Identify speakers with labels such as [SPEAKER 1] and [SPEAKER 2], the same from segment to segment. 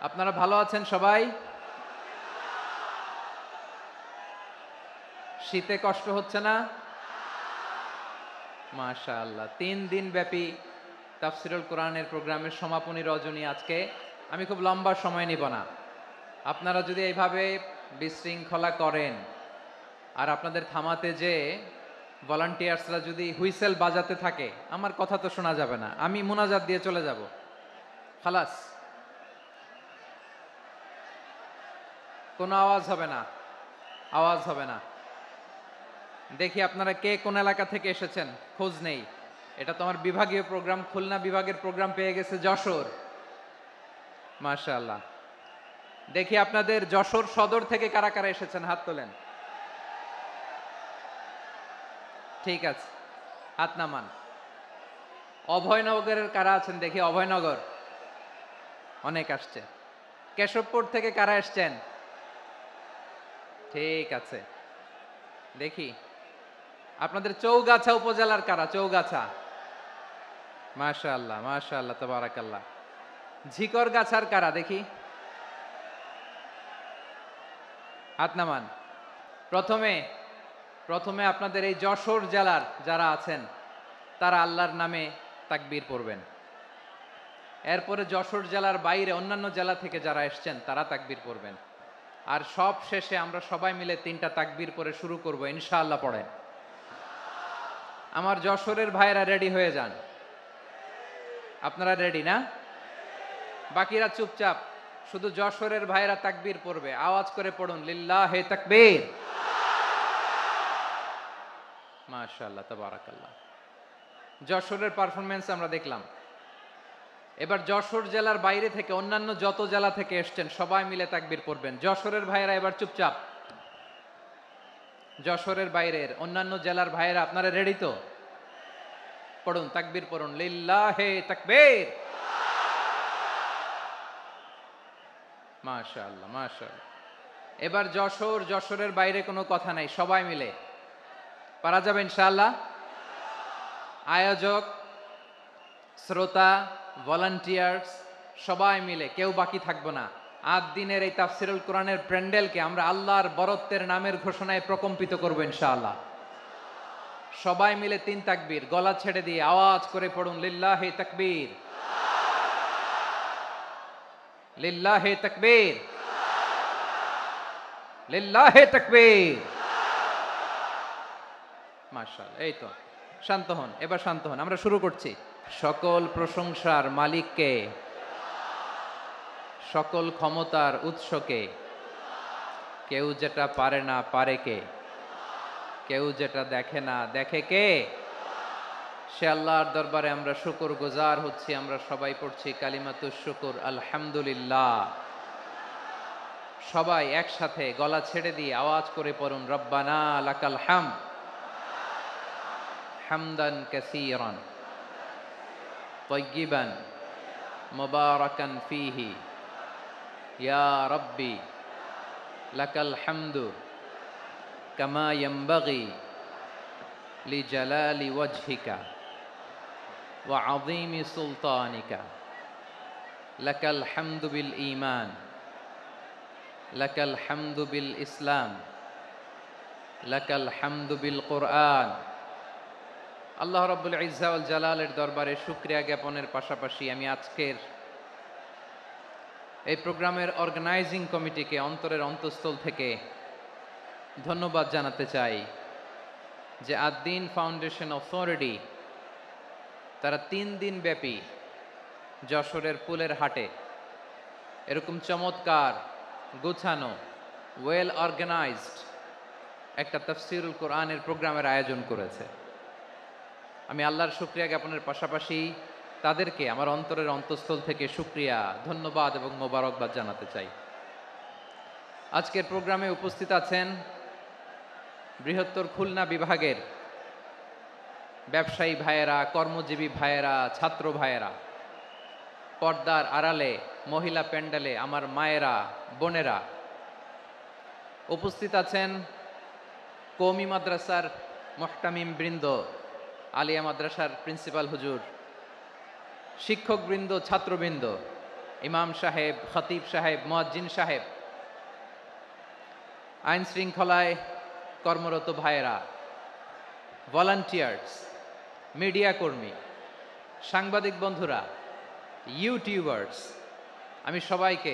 [SPEAKER 1] আপনারা ভালো আছেন সবাই? শীতে কষ্ট হচ্ছে না? মাশাআল্লাহ। ৩ দিন ব্যাপী তাফসীরুল কোরআনের প্রোগ্রামের সমাপনী রজনী আজকে। আমি খুব লম্বা সময় নিব না। আপনারা যদি এইভাবে বিশৃঙ্খলা করেন আর আপনাদের থামাতে যেয়ে ভলান্টিয়ার্সরা যদি হুইসেল বাজাতে থাকে, আমার কথা তো শোনা যাবে না। আমি মুনাজাত দিয়ে চলে যাব। খালাস। কোনো আওয়াজ হবে না। আওয়াজ হবে না। দেখি আপনারা কে কোন এলাকা থেকে এসেছেন, খোঁজ নেই। এটা তো আমার বিভাগীয় প্রোগ্রাম, খুলনা বিভাগের প্রোগ্রাম পেয়ে গেছে যশোর। মাশাআল্লাহ। দেখি আপনাদের যশোর সদর থেকে কারা কারা এসেছেন, হাত তোলেন। ঠিক আছে, হাত নামান। অভয়নগরের কারা আছেন দেখি, অভয়নগর অনেক আসছে। কেশবপুর থেকে কারা এসছেন? ঠিক আছে, দেখি আপনাদের চৌগাছা উপজেলার কারা? চৌগাছা, মাশাআল্লাহ মাশাআল্লাহ তাবারাকাল্লাহ। ঝিকরগাছার কারা দেখি, হাত নামান। প্রথমে আপনাদের এই যশোর জেলার যারা আছেন তারা আল্লাহর নামে তাকবীর পড়বেন। এরপরে যশোর জেলার বাইরে অন্যান্য জেলা থেকে যারা এসছেন তারা তাকবীর পড়বেন। আর সব শেষে আমরা সবাই মিলে 3টা তাকবীর পরে শুরু করব ইনশাআল্লাহ। পড়েন। আমার যশোরের ভাইরা রেডি হয়ে যান। আপনারা রেডি না? বাকিরা চুপচাপ, শুধু যশোরের ভাইরা তাকবীর পড়বে। আওয়াজ করে পড়ুন, লিল্লাহে তাকবীর। মাশাআল্লাহ তাবারাকাল্লাহ। যশোরের পারফরম্যান্স আমরা দেখলাম। এবার যশোর জেলার বাইরে থেকে অন্যান্য যত জেলা থেকে এসছেন সবাই মিলে তাকবীর পড়বেন। যশোরের ভাইরা এবার চুপচাপ। যশোরের বাইরের অন্যান্য জেলার ভাইরা আপনারা রেডি তো? পড়ুন, তাকবীর পড়ুন, লিল্লাহে তাকবীর। মাশাআল্লাহ মাশাআল্লাহ। এবার যশোরের বাইরে কোনো কথা নাই, সবাই মিলে পারা যাবে ইনশাআল্লাহ। আয়োজক, শ্রোতা, ভলান্টিয়ার্স সবাই মিলে কেউ বাকি থাকবো না। 8 দিনের এই তাফসীরুল কোরআনের প্যান্ডেলকে আমরা আল্লাহর বরত্বের নামের ঘোষণায় প্রকম্পিত করব ইনশাআল্লাহ। সবাই মিলে 3 তাকবীর, গলা ছেড়ে দিয়ে আওয়াজ করে পড়ুন, লিল্লাহে তাকবীর, লিল্লাহে তাকবীর, লিল্লাহে তাকবীর। মাশাআল্লাহ। এই তো, শান্ত হন, এবার শান্ত হন। আমরা শুরু করছি। সকল প্রশংসার মালিককে, সকল ক্ষমতার উৎসকে, কেউ যেটা পারে না পারে কে, কেউ যেটা দেখে না দেখে কে, সে আল্লাহর দরবারে আমরা শুকর গুজার হচ্ছি। আমরা সবাই পড়ছি কালিমাতুশ শুকর, আলহামদুলিল্লাহ। সবাই একসাথে গলা ছেড়ে দিয়ে আওয়াজ করে পড়ুন, রব্বানা লাকাল হামদ হামদান কাসীরান তাইয়্যিবান মুবারাকান ফীহি ইয়া রাব্বি লাকাল হামদু কামা ইয়ানবাগি লিজালালি ওয়াজহিকা ওয়া আযীমি সুলতানিকা লাকাল হামদু বিল ঈমান লাকাল হামদু বিল ইসলাম লাকাল হামদু বিল কুরআন। আল্লাহ রাব্বুল ইজ্জা ওয়াল জালালের দরবারে শুকরিয়া জ্ঞাপনের পাশাপাশি আমি আজকের এই প্রোগ্রামের অর্গানাইজিং কমিটিকে অন্তরের অন্তঃস্থল থেকে ধন্যবাদ জানাতে চাই যে আদ-দ্বীন ফাউন্ডেশন অথরিটি তারা 3 দিন ব্যাপী যশোরের পুলের হাটে এরকম চমৎকার, গুছানো, ওয়েল অর্গানাইজড একটা তাফসীরুল কোরআনের প্রোগ্রামের আয়োজন করেছে। আমি আল্লাহর শুকরিয়া জ্ঞাপনের পাশাপাশি তাদেরকে আমার অন্তরের অন্তঃস্থল থেকে শুকরিয়া, ধন্যবাদ এবং মোবারকবাদ জানাতে চাই। আজকের প্রোগ্রামে উপস্থিত আছেন বৃহত্তর খুলনা বিভাগের ব্যবসায়ী ভাইয়েরা, কর্মজীবী ভাইয়েরা, ছাত্র ভাইয়েরা, পর্দার আড়ালে, মহিলা প্যান্ডেলে আমার মায়েরা, বোনেরা। উপস্থিত আছেন কওমি মাদ্রাসার মুহতামিম বৃন্দ, আলিয়া মাদ্রাসার প্রিন্সিপাল হুজুর, শিক্ষকবৃন্দ, ছাত্রবৃন্দ, ইমাম সাহেব, খতিব সাহেব, মুয়াজ্জিন সাহেব, আইন শৃঙ্খলায় কর্মরত ভাইয়েরা, ভলান্টিয়ার্স, মিডিয়া কর্মী, সাংবাদিক বন্ধুরা, ইউটিউবার্স, আমি সবাইকে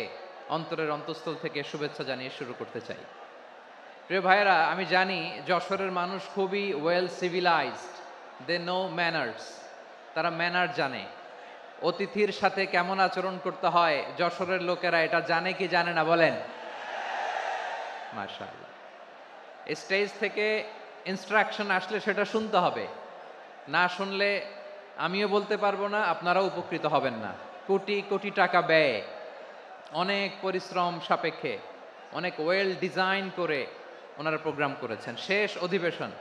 [SPEAKER 1] অন্তরের অন্তঃস্থল থেকে শুভেচ্ছা জানিয়ে শুরু করতে চাই। প্রিয় ভাইয়েরা, আমি জানি যশোরের মানুষ খুবই well civilised, they know manners, তারা ম্যানার জানে। অতিথির সাথে কেমন আচরণ করতে হয় যশোরের লোকেরা এটা জানে কি জানে না বলেন? মাশাআল্লাহ। স্টেজ থেকে ইনস্ট্রাকশন আসলে সেটা শুনতে হবে, না শুনলে আমিও বলতে পারবো না, আপনারাও উপকৃত হবেন না। কোটি কোটি টাকা ব্যয়, অনেক পরিশ্রম সাপেক্ষে, অনেক ওয়েল ডিজাইন করে ওনারা প্রোগ্রাম করেছেন। শেষ অধিবেশন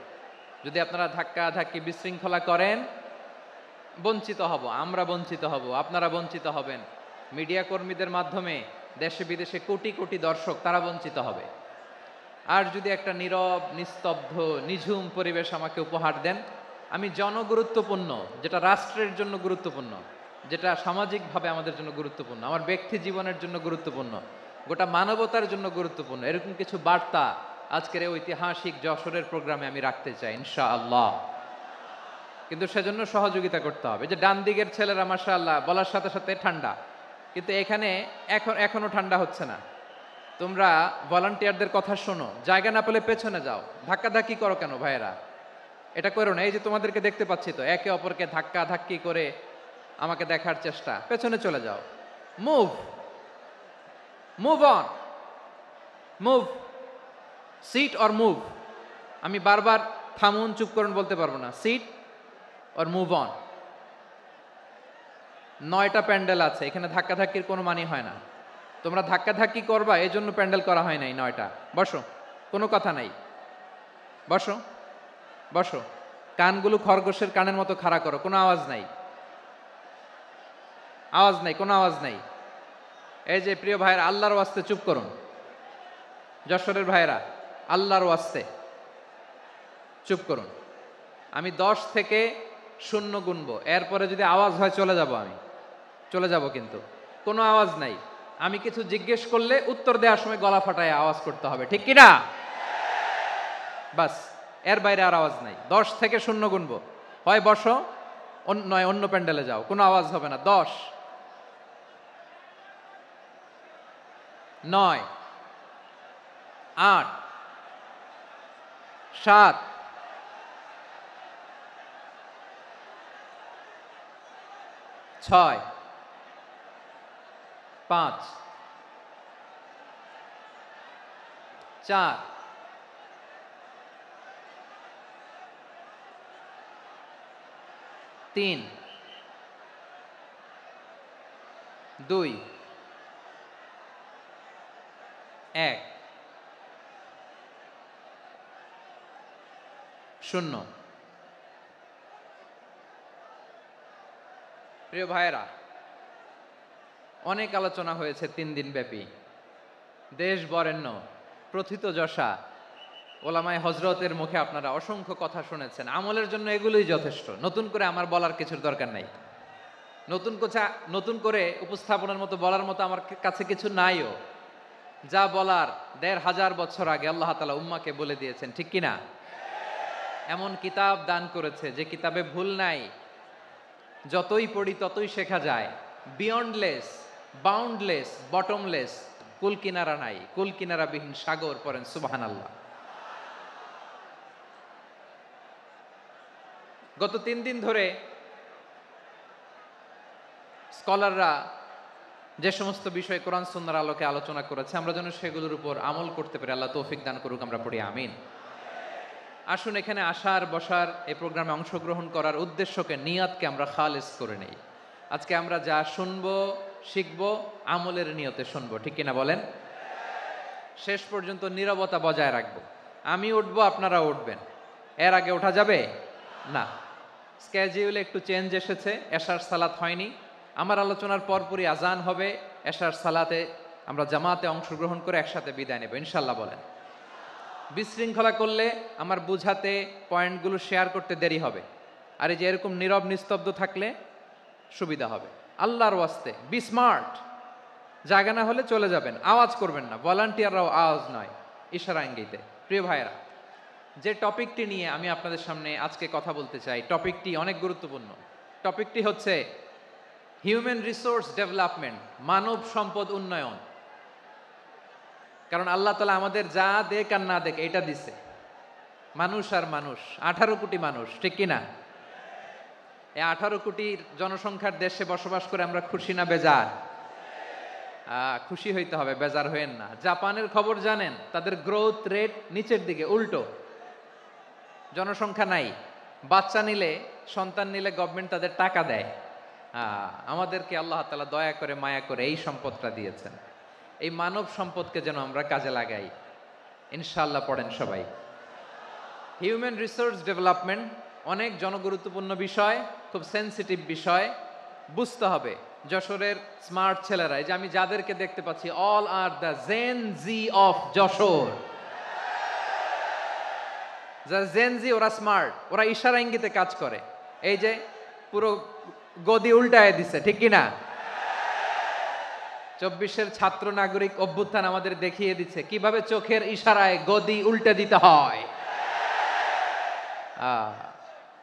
[SPEAKER 1] যদি আপনারা ধাক্কা ধাক্কি বিশৃঙ্খলা করেন, বঞ্চিত হব, আমরা বঞ্চিত হব, আপনারা বঞ্চিত হবেন। মিডিয়া কর্মীদের মাধ্যমে দেশে বিদেশে কোটি কোটি দর্শক তারা বঞ্চিত হবে। আর যদি একটা নীরব, নিস্তব্ধ, নিঝুম পরিবেশ আমাকে উপহার দেন, আমি জনগুরুত্বপূর্ণ, যেটা রাষ্ট্রের জন্য গুরুত্বপূর্ণ, যেটা সামাজিকভাবে আমাদের জন্য গুরুত্বপূর্ণ, আমার ব্যক্তি জীবনের জন্য গুরুত্বপূর্ণ, গোটা মানবতার জন্য গুরুত্বপূর্ণ, এরকম কিছু বার্তা আজকের এই ঐতিহাসিক যশোরের প্রোগ্রামে আমি রাখতে চাই ইনশাআল্লাহ। কিন্তু সেজন্য সহযোগিতা করতে হবে। যে ডান দিকের ছেলেরা মাশাআল্লাহ বলার সাথে সাথে ঠান্ডা, কিন্তু এখানে এখনো ঠান্ডা হচ্ছে না। তোমরা ভলান্টিয়ারদের কথা শোনো, জায়গা না পেলে পেছনে যাও, ধাক্কাধাক্কি করো কেন ভাইয়েরা? এটা করো না। এই যে তোমাদেরকে দেখতে পাচ্ছি তো, একে অপরকে ধাক্কা ধাক্কি করে আমাকে দেখার চেষ্টা, পেছনে চলে যাও। Move move on, move, sit or move. আমি বারবার থামুন, চুপ করুন বলতে পারবো না। Sit or move on. 9টা প্যান্ডেল আছে, এখানে ধাক্কাধাক্কির কোনো মানে হয় না। তোমরা ধাক্কাধাক্কি করবা, এই জন্য প্যান্ডেল করা হয় নাই 9টা। বসো, কোনো কথা নাই, বসো বসো। কানগুলো খরগোশের কানের মতো খাড়া করো, কোনো আওয়াজ নাই, আওয়াজ নাই, কোনো আওয়াজ নাই। এই যে প্রিয় ভাইয়েরা, আল্লাহর ওয়াস্তে চুপ করুন। যশোরের ভাইয়েরা, আল্লাহর ওয়াস্তে চুপ করুন। আমি 10 থেকে 0 গুনবো, এরপরে যদি আওয়াজ হয় চলে যাব, আমি চলে যাব, কিন্তু কোনো আওয়াজ নাই। আমি কিছু জিজ্ঞেস করলে উত্তর দেওয়ার সময় গলা ফাটায় আওয়াজ করতে হবে, ঠিক কিনা? বাস, এর বাইরে আর আওয়াজ নাই। 10 থেকে 0 গুনবো, হয় বসো, নয় অন্য প্যান্ডেলে যাও, কোনো আওয়াজ হবে না। 10, 9, 8, 7, 6, 5, 4, 3, 2, 1, 0। প্রিয় ভাইয়েরা, অনেক আলোচনা হয়েছে 3 দিন ব্যাপী। দেশ বরেণ্য, প্রথিতযশা ওলামায়ে হযরতের মুখে আপনারা অসংখ্য কথা শুনেছেন। আমলের জন্য এগুলোই যথেষ্ট, নতুন করে আমার বলার কিছুর দরকার নাই। নতুন করে উপস্থাপনের মতো বলার মতো আমার কাছে কিছু নাইও। যা বলার 1500 বছর আগে আল্লাহ তাআলা উম্মাহকে বলে দিয়েছেন, ঠিক কিনা? এমন কিতাব দান করেছে যে কিতাবে ভুল নাই, যতই পড়ি ততই শেখা যায়। বিয়ন্ডলেস, বাউন্ডলেস, বটমলেস, কুল কিনারা নাই, কুল কিনারা বিহীন সাগর, পড়েন সুবহানাল্লাহ। গত 3 দিন ধরে স্কলাররা যে সমস্ত বিষয়ে কোরআন সুন্নাহর আলোকে আলোচনা করেছে, আমরা যেন সেগুলোর উপর আমল করতে পারি। আল্লাহ তৌফিক দান করুক, আমরা পড়ি আমিন। আসুন, এখানে আসার বসার, এই প্রোগ্রামে অংশগ্রহণ করার উদ্দেশ্যকে, নিয়তকে আমরা খালেস করে নেই। আজকে আমরা যা শুনবো, শিখবো, আমলের নিয়তে শুনবো, ঠিক কিনা বলেন? শেষ পর্যন্ত নীরবতা বজায় রাখবো। আমি উঠবো, আপনারা উঠবেন, এর আগে ওঠা যাবে না। স্কেজিউলে একটু চেঞ্জ এসেছে, এশার সালাত হয়নি। আমার আলোচনার পরপরই আজান হবে, এশার সালাতে আমরা জামাতে অংশগ্রহণ করে একসাথে বিদায় নেব ইনশাল্লাহ। বলেন, বিশৃঙ্খলা করলে আমার বুঝাতে, পয়েন্টগুলো শেয়ার করতে দেরি হবে। আর এই যে এরকম নীরব নিস্তব্ধ থাকলে সুবিধা হবে। আল্লাহর ওয়াস্তে বি স্মার্ট, জায়গা না হলে চলে যাবেন, আওয়াজ করবেন না, ভলান্টিয়াররাও আওয়াজ নয়, ইশারা ইঙ্গিতে। প্রিয় ভাইয়েরা, যে টপিকটি নিয়ে আমি আপনাদের সামনে আজকে কথা বলতে চাই, টপিকটি অনেক গুরুত্বপূর্ণ। টপিকটি হচ্ছে হিউম্যান রিসোর্স ডেভেলপমেন্ট, মানব সম্পদ উন্নয়ন। কারণ আল্লাহ তাআলা আমাদের যা দেখ আর না দেখ এটা দিছে, মানুষ আর মানুষ, 18 কোটি মানুষ, ঠিক কিনা? এই 18 কোটির জনসংখ্যার দেশে বসবাস করে আমরা খুশি না বেজার? খুশি হইতে হবে, বেজার হইেন না। জাপানের খবর জানেন? তাদের গ্রোথ রেট নিচের দিকে, উল্টো। জনসংখ্যা নাই, বাচ্চা নিলে, সন্তান নিলে গভর্নমেন্ট তাদের টাকা দেয়। আমাদেরকে আল্লাহ তাআলা দয়া করে মায়া করে এই সম্পদটা দিয়েছেন। এই মানব সম্পদকে যেন আমরা কাজে লাগাই, ইনশাআল্লাহ। পড়েন সবাই। হিউম্যান রিসোর্স ডেভেলপমেন্ট অনেক জনগুরুত্বপূর্ণ বিষয়, খুব সেন্সিটিভ বিষয়, বুঝতে হবে। যশোরের স্মার্ট ছেলেরা, এই যে আমি যাদেরকে দেখতে পাচ্ছি, all are the Gen Z of Jashore. যারা জেন জি, ওরা স্মার্ট, ওরা ইশারা ইঙ্গিতে কাজ করে। এই যে পুরো গদি উল্টায় দিছে, ঠিক কিনা? 24-এর ছাত্র নাগরিক অভ্যুত্থান আমাদের দেখিয়ে দিচ্ছে কিভাবে চোখের ইশারায় গদি উল্টে দিতে হয়।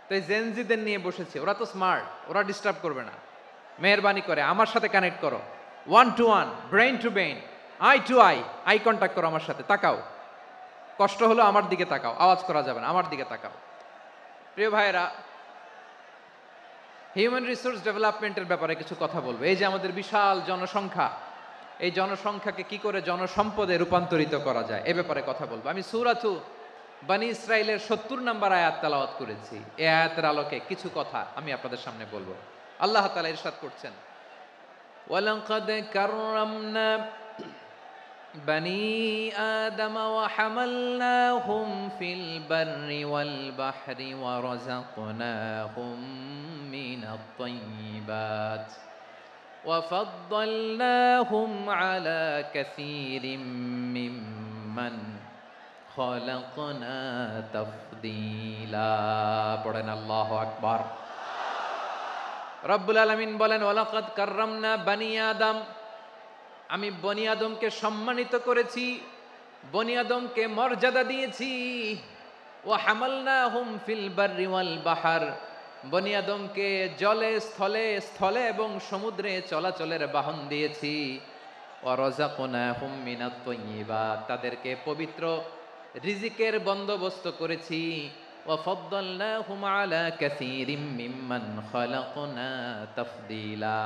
[SPEAKER 1] তো এই জেনজিদের নিয়ে বসেছে, ওরা তো স্মার্ট, ওরা ডিস্টার্ব করবে না। মেহরবানি করে আমার সাথে কানেক্ট করো, 1 to 1, brain to brain, eye to eye, eye contact করো আমার সাথে, তাকাও। কষ্ট হলো আমার দিকে তাকাও, আওয়াজ করা যাবে না, আমার দিকে তাকাও। প্রিয় ভাইয়েরা, হিউম্যান রিসোর্স ডেভেলপমেন্টের ব্যাপারে কিছু কথা বলবো। এই যে আমাদের বিশাল জনসংখ্যা, এই জনসংখ্যাকে কি করে জনসম্পদে রূপান্তরিত করা যায় এ ব্যাপারে কথা বলবো। আমি সূরাতু বনী ইসরাইলের 70 নম্বর আয়াত তেলাওয়াত করেছি। এই আয়াতের আলোকে কিছু কথা আমি আপনাদের সামনে বলবো। আল্লাহ তাআলা ইরশাদ করছেন, ওয়ালাকাদ কাররামনা বনী আদম ওয়া হামালনাহুম ফিল বাররি ওয়াল বাহরি ওয়া রাযাকনাহুম মিনাত তাইয়্যিবাত ওয়া ফাদ্দালনাহুম আলা কাসীরিম মিম্মান খালাকনা তাফদীলা। পড়েন আল্লাহু আকবার। রব্বুল আলামিন বলেন, ওয়ালাকাদ কাররামনা বনী আদম, আমি বনী আদমকে সম্মানিত করেছি, বনী আদমকে মর্যাদা দিয়েছি। ওয়া হামালনাহুম ফিল বাররি ওয়াল বাহর, বনী আদমকে জলে স্থলে, স্থলে এবং সমুদ্রে চলাচলের বাহন দিয়েছি। ওয়া রাযাকনাহুম মিনাত তাইয়্যিবাত, তাদেরকে পবিত্র রিজিকের বন্দোবস্ত করেছি। ওয়া ফাদ্দালনাহুম আলা কাসীরিম মিম্মান খালাকনা তাফদীলা,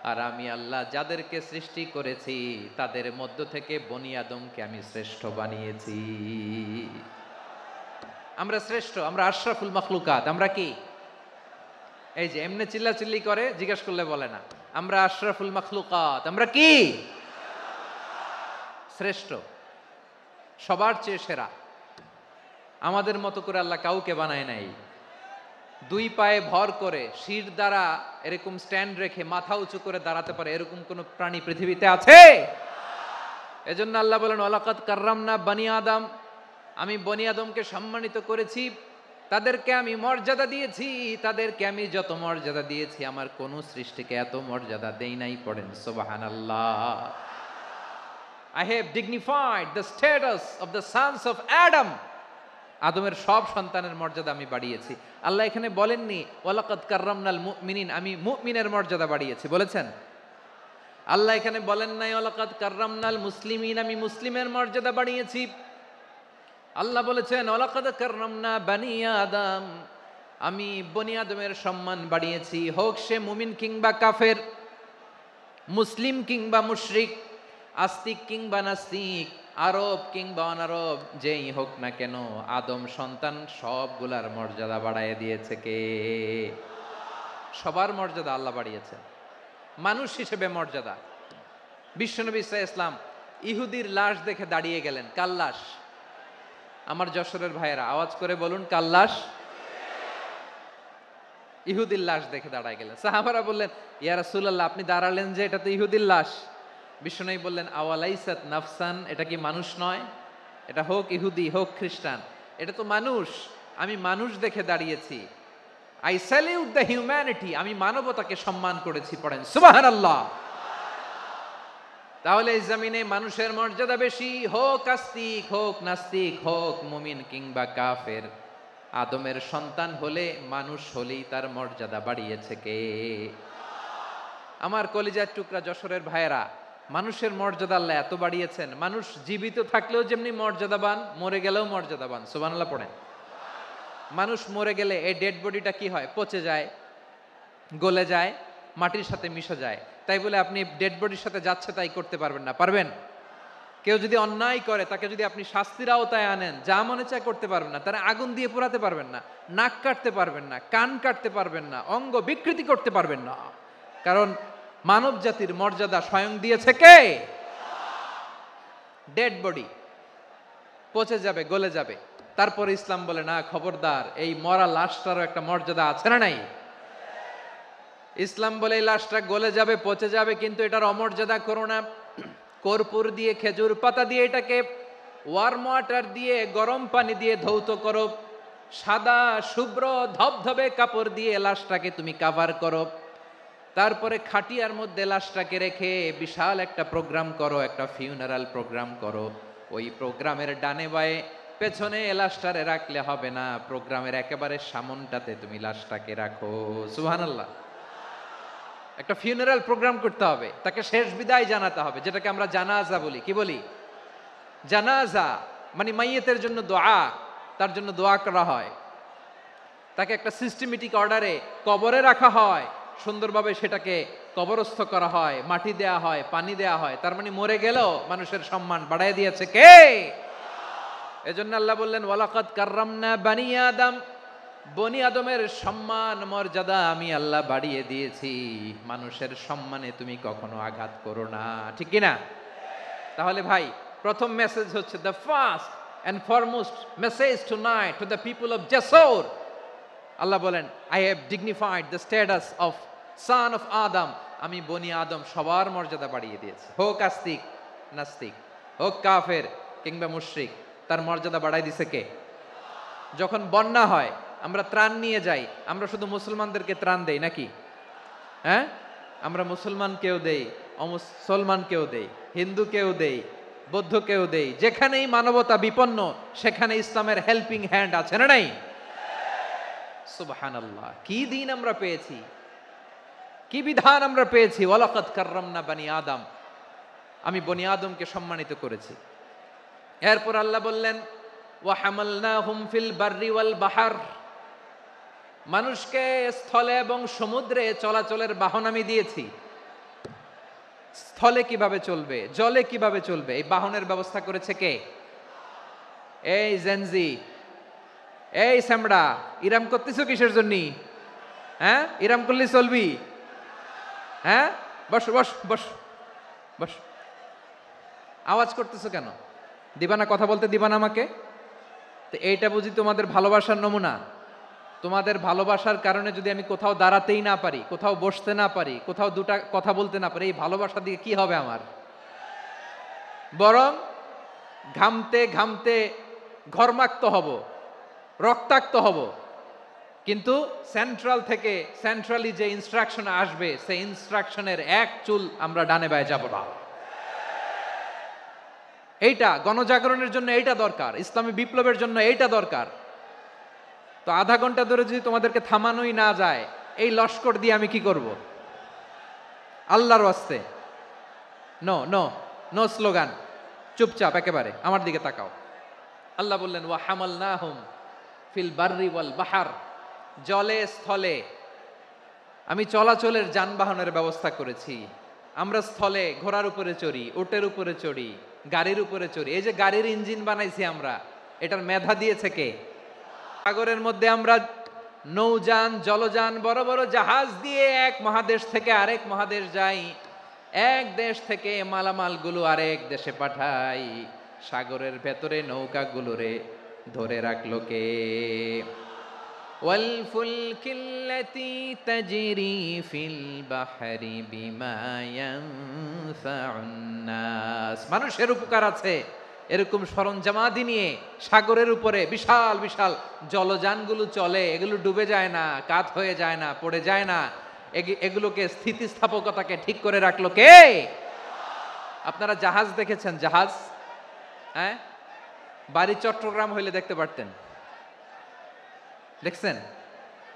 [SPEAKER 1] আর আমি আল্লাহ যাদেরকে সৃষ্টি করেছি তাদের মধ্য থেকে বনী আদমকে আমি শ্রেষ্ঠ বানিয়েছি। আমরা শ্রেষ্ঠ, আমরা আশরাফুল মাখলুকাত। আমরা কি? এই যে এমনি চিল্লাচিল্লি করে, জিজ্ঞেস করলে বলে না। আমরা আশরাফুল মাখলুকাত, আমরা কি? শ্রেষ্ঠ, সবার চেয়ে সেরা। আমাদের মতো করে আল্লাহ কাউকে বানায় নাই। 2 পায়ে ভর করে, শির দ্বারা এরকম স্ট্যান্ড রেখে মাথা উঁচু করে দাঁড়াতে পারে এরকম কোন প্রাণী পৃথিবীতে আছে? এজন্য আল্লাহ বলেন, ওয়ালাকাদ কাররামনা বনী আদম, আমি বনী আদমকে সম্মানিত করেছি, তাদেরকে আমি মর্যাদা দিয়েছি। তাদেরকে আমি যত মর্যাদা দিয়েছি আমার কোন সৃষ্টিকে এত মর্যাদা দেই নাই। পড়েন সুবহানাল্লাহ। I have dignified the status of the sons of Adam. আদমের সব সন্তানের মর্যাদা আমি বাড়িয়েছি। আল্লাহ এখানে বলেননি ওয়ালাকাদ কাররামনাল মুমিনিন, আমি মুমিনের মর্যাদা বাড়িয়েছি, বলেছেন? আল্লাহ এখানে বলেন নাই ওয়ালাকাদ কাররামনাল মুসলিমিন, আমি মুসলিমের মর্যাদা বাড়িয়েছি। আল্লাহ বলেছেন ওয়ালাকাদ কাররামনা বনী আদম, আমি বনী আদমের সম্মান বাড়িয়েছি। হোক সে মুমিন কিংবা কাফের, মুসলিম কিংবা মুশরিক, আস্তিক কিংবা নাস্তিক, আরব কিংবা অনারব, যেই হোক না কেন, আদম সন্তান সবগুলার মর্যাদা বাড়ায় দিয়েছে কে? সবার মর্যাদা আল্লাহ বাড়িয়েছে। মানুষ হিসেবে মর্যাদা। বিশ্বনবী সাল্লাল্লাহু আলাইহি ওয়াসাল্লাম ইহুদির লাশ দেখে দাঁড়িয়ে গেলেন। কার লাশ? আমার যশোরের ভাইয়েরা আওয়াজ করে বলুন, কার লাশ? ইহুদির লাশ দেখে দাঁড়ায় গেলেন। সাহাবারা বললেন, ইয়া রাসূলুল্লাহ, আপনি দাঁড়ালেন যে, এটা তো ইহুদির লাশ। বিশ্বনবী বললেন, আওয়ালাইসাত নাফসান, এটা কি মানুষ নয়? এটা হোক ইহুদি হোক খ্রিস্টান, এটা তো মানুষ। আমি মানুষ দেখে দাঁড়িয়েছি। আই স্যালিউট দ্য হিউম্যানিটি, আমি মানবতাকে সম্মান করেছি। পড়েন সুবহানাল্লাহ। তাহলে এই জমিনে মানুষের মর্যাদা বেশি, হোক আস্তিক, হোক নাস্তিক, হোক মুমিন কিংবা কাফের। আদমের সন্তান হলে, মানুষ হলেই তার মর্যাদা বাড়িয়েছে কে? আমার কলিজার টুকরা যশোরের ভাইয়েরা, মানুষের মর্যাদা আল্লাহ এত বাড়িয়েছেন, মানুষ জীবিত থাকলেও যেমনি মর্যাদাবান, মরে গেলেও মর্যাদাবান। সুবহানাল্লাহ পড়েন। মানুষ মরে গেলে এই ডেড বডিটা কি হয়? পচে যায়, গলে যায়, মাটির সাথে মিশে যায়। তাই বলে আপনি ডেড বডির সাথে যাচ্ছে তাই করতে পারবেন না, পারবেন? কেউ যদি অন্যায় করে, তাকে যদি আপনি শাস্তির আওতায় আনেন, যা মনে চায় করতে পারবেন না। তারা আগুন দিয়ে পোড়াতে পারবেন না, নাক কাটতে পারবেন না, কান কাটতে পারবেন না, অঙ্গ বিকৃতি করতে পারবেন না। কারণ মানব জাতির মর্যাদা স্বয়ং দিয়েছে কে? ডেড বডি পচে যাবে, গলে যাবে। তারপর ইসলাম বলে না, খবরদার, এই মরা লাশটারও একটা মর্যাদা আছে না নাই? ইসলাম বলে এই লাশটা গলে যাবে, পচে যাবে, কিন্তু এটার অমর্যাদা করো না। কর্পূর দিয়ে, খেজুর পাতা দিয়ে, এটাকে ওয়ার্ম ওয়াটার দিয়ে, গরম পানি দিয়ে ধৌত করো। সাদা শুভ্র ধবধবে কাপড় দিয়ে লাশটাকে তুমি কাভার করো। তারপরে খাটিয়ার মধ্যে লাশটাকে রেখে বিশাল একটা প্রোগ্রাম করো, একটা ফিউনারাল প্রোগ্রাম করো। ওই প্রোগ্রামের ডানে বায়ে পেছনে লাশটারে রাখলে হবে না, প্রোগ্রামের একেবারে সামনটাতে তুমি লাশটাকে রাখো। সুবহানাল্লাহ। একটা ফিউনারাল প্রোগ্রাম করতে হবে, তাকে শেষ বিদায় জানাতে হবে, যেটাকে আমরা জানাজা বলি। কি বলি? জানাজা মানে মাইয়েতের জন্য দোয়া, তার জন্য দোয়া করা হয়। তাকে একটা সিস্টেমেটিক অর্ডারে কবরে রাখা হয়, সুন্দরভাবে সেটাকে কবরস্থ করা হয়, মাটি দেয়া হয়, পানি দেয়া হয়। তার মানে মরে গেলেও মানুষের সম্মান বাড়ায় দিয়েছে কে? এজন্য আল্লাহ বললেন, ওয়ালাকাদ কাররামনা বানি আদম, বনি আদমের সম্মান মর্যাদা আমি আল্লাহ বাড়িয়ে দিয়েছি। মানুষের সম্মানে তুমি কখনো আঘাত করো না, ঠিক কি না? তাহলে ভাই, প্রথম মেসেজ হচ্ছে, the first and foremost message tonight to the people of Jashore. Allah বলেন, I have dignified the status of son of Adam. আমি বনি আদম সবার মর্যাদা বাড়িয়ে দিয়েছি, হোক আস্তিক নাস্তিক, হোক কাফের কিংবা মুশরিক, তার মর্যাদা বাড়াই দিছে কে? যখন বন্যা হয়, আমরা ত্রাণ নিয়ে যাই, আমরা শুধু মুসলমানদেরকে ত্রাণ দেই নাকি? হ্যাঁ, আমরা মুসলমানকেও দেই, অমুসলমানকেও দেই, হিন্দুকেও দেই, বৌদ্ধকেও দেই। যেখানেই মানবতা বিপন্ন, সেখানে ইসলামের হেল্পিং হ্যান্ড আছে না নাই? সুবহানাল্লাহ। কি দিন আমরা পেয়েছি, কি বিধান আমরা পেয়েছি। ওয়ালাকাদ কাররামনা বানি আদম, আমি বনি আদমকে সম্মানিত করেছি। এরপর আল্লাহ বললেন, ওয়া হামালনাহুম ফিল বাররি ওয়াল বাহর। মানুষকে স্থলে এবং সমুদ্রে চলাচলের বাহন আমি দিয়েছি। স্থলে কিভাবে চলবে, জলে কিভাবে চলবে, এই বাহনের ব্যবস্থা করেছে কে? এই জেনজি, এই স্যামড়া, ইরাম করতেছো কিসের জন্য? হ্যাঁ, ইরাম করলে চলবি? হ্যাঁ, বস বস বস বস। আওয়াজ করতেছো কেন? দিবানা, কথা বলতে দিবানা আমাকে? তো এইটা বুঝি তোমাদের ভালোবাসার নমুনা? তোমাদের ভালোবাসার কারণে যদি আমি কোথাও দাঁড়াতেই না পারি, কোথাও বসতে না পারি, কোথাও দুটা কথা বলতে না পারি, এই ভালোবাসা দিয়ে কি হবে আমার? বরং ঘামতে ঘামতে ঘর্মাক্ত হব, রক্তাক্ত হব। কিন্তু সেন্ট্রাল থেকে, সেন্ট্রালি যে ইনস্ট্রাকশন আসবে, সেই ইনস্ট্রাকশনের এক চুল আমরা ডানে বায়ে যাব না। এইটা গণজাগরণের জন্য এইটা দরকার, ইসলামী বিপ্লবের জন্য এইটা দরকার। তো আধা ঘন্টা ধরে যদি তোমাদেরকে থামানোই না যায়, এই লস্কর দিয়ে আমি কি করব? আল্লাহর ওয়াস্তে নো নো নো স্লোগান, চুপচাপ একেবারে আমার দিকে তাকাও। আল্লাহ বললেন, ওয়া হামালনাহুম ফিল বাররি ওয়াল বাহর, জলে স্থলে আমি চলাচলের যানবাহনের ব্যবস্থা করেছি। আমরা স্থলে ঘোড়ার উপরে চড়ি, উটের উপরে চড়ি, গাড়ির উপরে চড়ি। এই যে গাড়ির ইঞ্জিন বানাইছি আমরা, এটার মেধা দিয়েছে কে? সাগরের মধ্যে আমরা নৌযান, জলযান, বড় বড় জাহাজ দিয়ে এক মহাদেশ থেকে আরেক মহাদেশ যাই, এক দেশ থেকে মালামালগুলো আরেক দেশে পাঠাই। সাগরের ভেতরে নৌকাগুলোরে ধরে রাখলো কে? ওয়াল ফুলকিল্লাতি তাজরি ফিল বাহরি বিমা ইয়ানফাউন নাস। মানুষের উপকার আছে এরকম সরঞ্জামাদি নিয়ে সাগরের উপরে বিশাল বিশাল জলযানগুলো চলে। এগুলো ডুবে যায় না, কাত হয়ে যায় না, পড়ে যায় না। এগুলোকে স্থিতিস্থাপকতাকে ঠিক করে রাখলো কে? আপনারা জাহাজ দেখেছেন? জাহাজ, হ্যাঁ, বাড়ি চট্টগ্রাম হইলে দেখতে পারতেন। দেখছেন?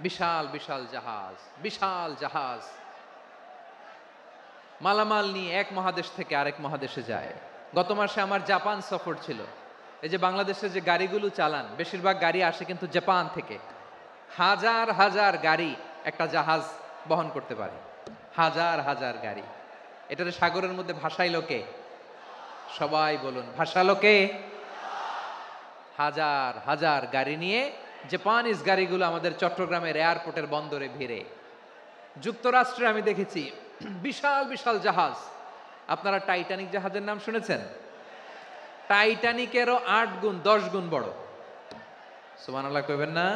[SPEAKER 1] বিশাল বিশাল জাহাজ, বিশাল জাহাজ মালামাল নিয়ে এক মহাদেশ থেকে আরেক মহাদেশে যায়। গত মাসে আমার জাপান সফর ছিল। এই যে বাংলাদেশে যে গাড়িগুলো চালান, বেশিরভাগ গাড়ি আসে কিন্তু জাপান থেকে। হাজার হাজার গাড়ি একটা জাহাজ বহন করতে পারে, হাজার হাজার গাড়ি। এটার সাগরের মধ্যে ভাসাইলো কে? সবাই বলুন, ভাসালো কে? হাজার হাজার গাড়ি নিয়ে জাপানিজ গাড়িগুলো আমাদের চট্টগ্রামের এয়ারপোর্টের বন্দরে ভিড়ে। যুক্তরাষ্ট্রে আমি দেখেছি বিশাল বিশাল জাহাজ। আপনারা টাইটানিক জাহাজের নাম শুনেছেন? টাইটানিকেরও 8 গুণ 10 গুণ বড়। সুবহানাল্লাহ কইবেন না?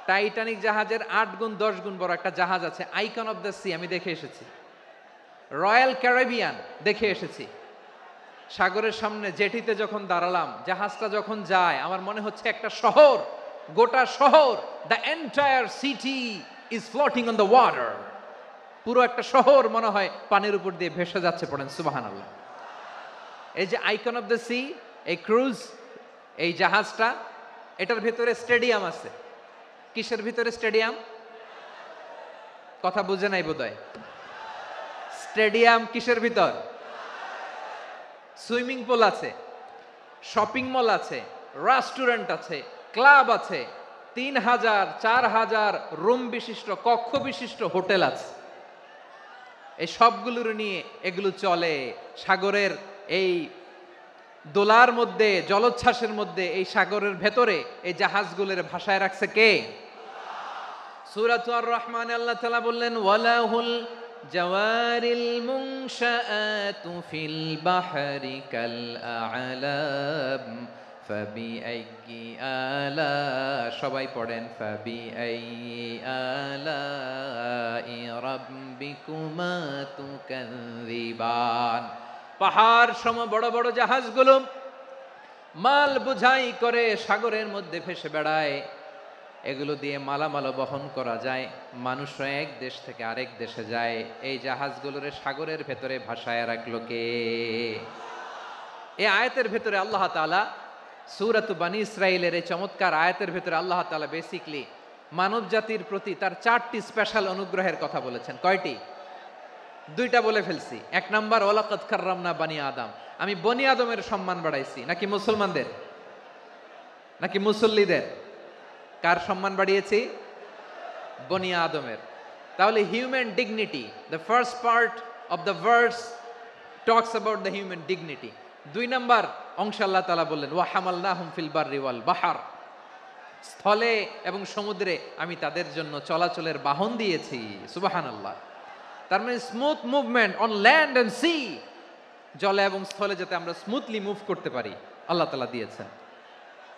[SPEAKER 1] টাইটানিক জাহাজের 8 গুণ 10 গুণ বড় একটা জাহাজ আছে, আইকন অফ দ্য সি, আমি দেখে এসেছি। রয়্যাল ক্যারিবিয়ান দেখে এসেছি। সাগরের সামনে জেটিতে যখন দাঁড়ালাম, জাহাজটা যখন যায়, আমার মনে হচ্ছে একটা শহর, গোটা শহর, the entire city is floating on the water. পুরো একটা শহর মনে হয় পানির উপর দিয়ে ভেসে যাচ্ছে। পড়েন সুবহানাল্লাহ। এই যে আইকন অফ দ্য সি, এই ক্রুজ, এই জাহাজটা, এটার ভিতরে স্টেডিয়াম আছে। কিসের ভিতরে স্টেডিয়াম? কথা বুঝে নাই বোধহয়। স্টেডিয়াম কিসের ভিতর? সুইমিং পুল আছে, শপিং মল আছে, রেস্টুরেন্ট আছে, ক্লাব আছে, 3000 4000 রুম বিশিষ্ট, কক্ষ বিশিষ্ট হোটেল আছে। এই সবগুলোর নিয়ে এগুলো চলে সাগরের এই দোলার মধ্যে, জলোচ্ছ্বাসের মধ্যে। এই সাগরের ভেতরে এই জাহাজগুলোর ভাষায় রাখছে কে? সূরা আর রহমানে আল্লাহ তাআলা বললেন, ওয়ালাহুল জাওয়ারিল মুনশাআতু ফিল বাহরি কাল আ'লাম ফাবিআইয়ি আলা, সবাই পড়েন, ফাবিআইয়ি আলাই রাব্বিকুমা তুকাযযিবান। পাহাড় সম বড় বড় জাহাজগুলো মাল বোঝাই করে সাগরের মধ্যে ভেসে বেড়ায়। এগুলো দিয়ে মালামাল বহন করা যায়, মানুষরা এক দেশ থেকে আরেক দেশে যায়। এই জাহাজগুলোর সাগরের ভেতরে ভাসায় রাখলো কে? এই আয়াতের ভেতরে আল্লাহ তাআলা সূরাত বানী ইসরাঈলের এই চমৎকার আয়াতের ভেতরে আল্লাহ তাআলা বেসিক্যালি মানব জাতির প্রতি তার 4টি স্পেশাল অনুগ্রহের কথা বলেছেন। কয়টি? 2টা বলে ফেলছি। 1 নাম্বার, ওয়ালাকাদ কাররামনা বানি আদম, আমি বনি আদমের সম্মান বাড়াইছি। নাকি মুসলমানদের? নাকি মুসল্লিদের? কার সম্মান বাড়িয়েছি? বনি আদমের। তাহলে human dignity, the first part of the verse talks about the human dignity. 2 number অংশে আল্লাহ তাআলা বললেন, ওয়া হামালনাহুম ফিল বাররি ওয়াল বাহর, স্থলে এবং সমুদ্রে আমি তাদের জন্য চলাচলের বাহন দিয়েছি। সুবহানাল্লাহ। তার মানে smooth movement on land and sea, জলে এবং স্থলে যাতে আমরা স্মুথলি মুভ করতে পারি আল্লাহ তাআলা দিয়েছেন।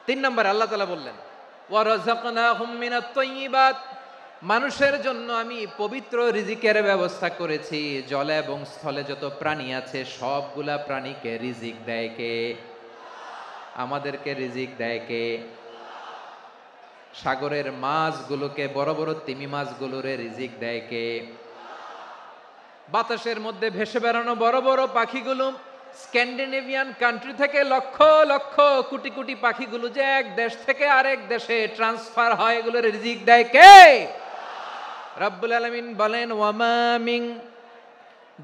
[SPEAKER 1] 3 নম্বরে আল্লাহ তাআলা বললেন, ওয়া রাযাকনাহুম মিনাত তাইয়্যিবাত, মানুষের জন্য আমি পবিত্র রিজিকের ব্যবস্থা করেছি। জলে এবং স্থলে যত প্রাণী আছে সবগুলা প্রাণীকে রিজিক দেয় কে? আমাদেরকে রিজিক দেয় কে? সাগরের মাছগুলোকে, বড় বড় তিমি মাছগুলোরে রিজিক দেয় কে? বাতাসের মধ্যে ভেসে বেড়ানো বড় বড় পাখিগুলো, স্ক্যান্ডিনেভিয়ান কান্ট্রি থেকে লক্ষ লক্ষ কোটি কোটি পাখিগুলো যে এক দেশ থেকে আরেক দেশে ট্রান্সফার হয়, এগুলোর রিজিক দেয় কে? রব্বুল আলামিন বলেন, ওয়ামা মিন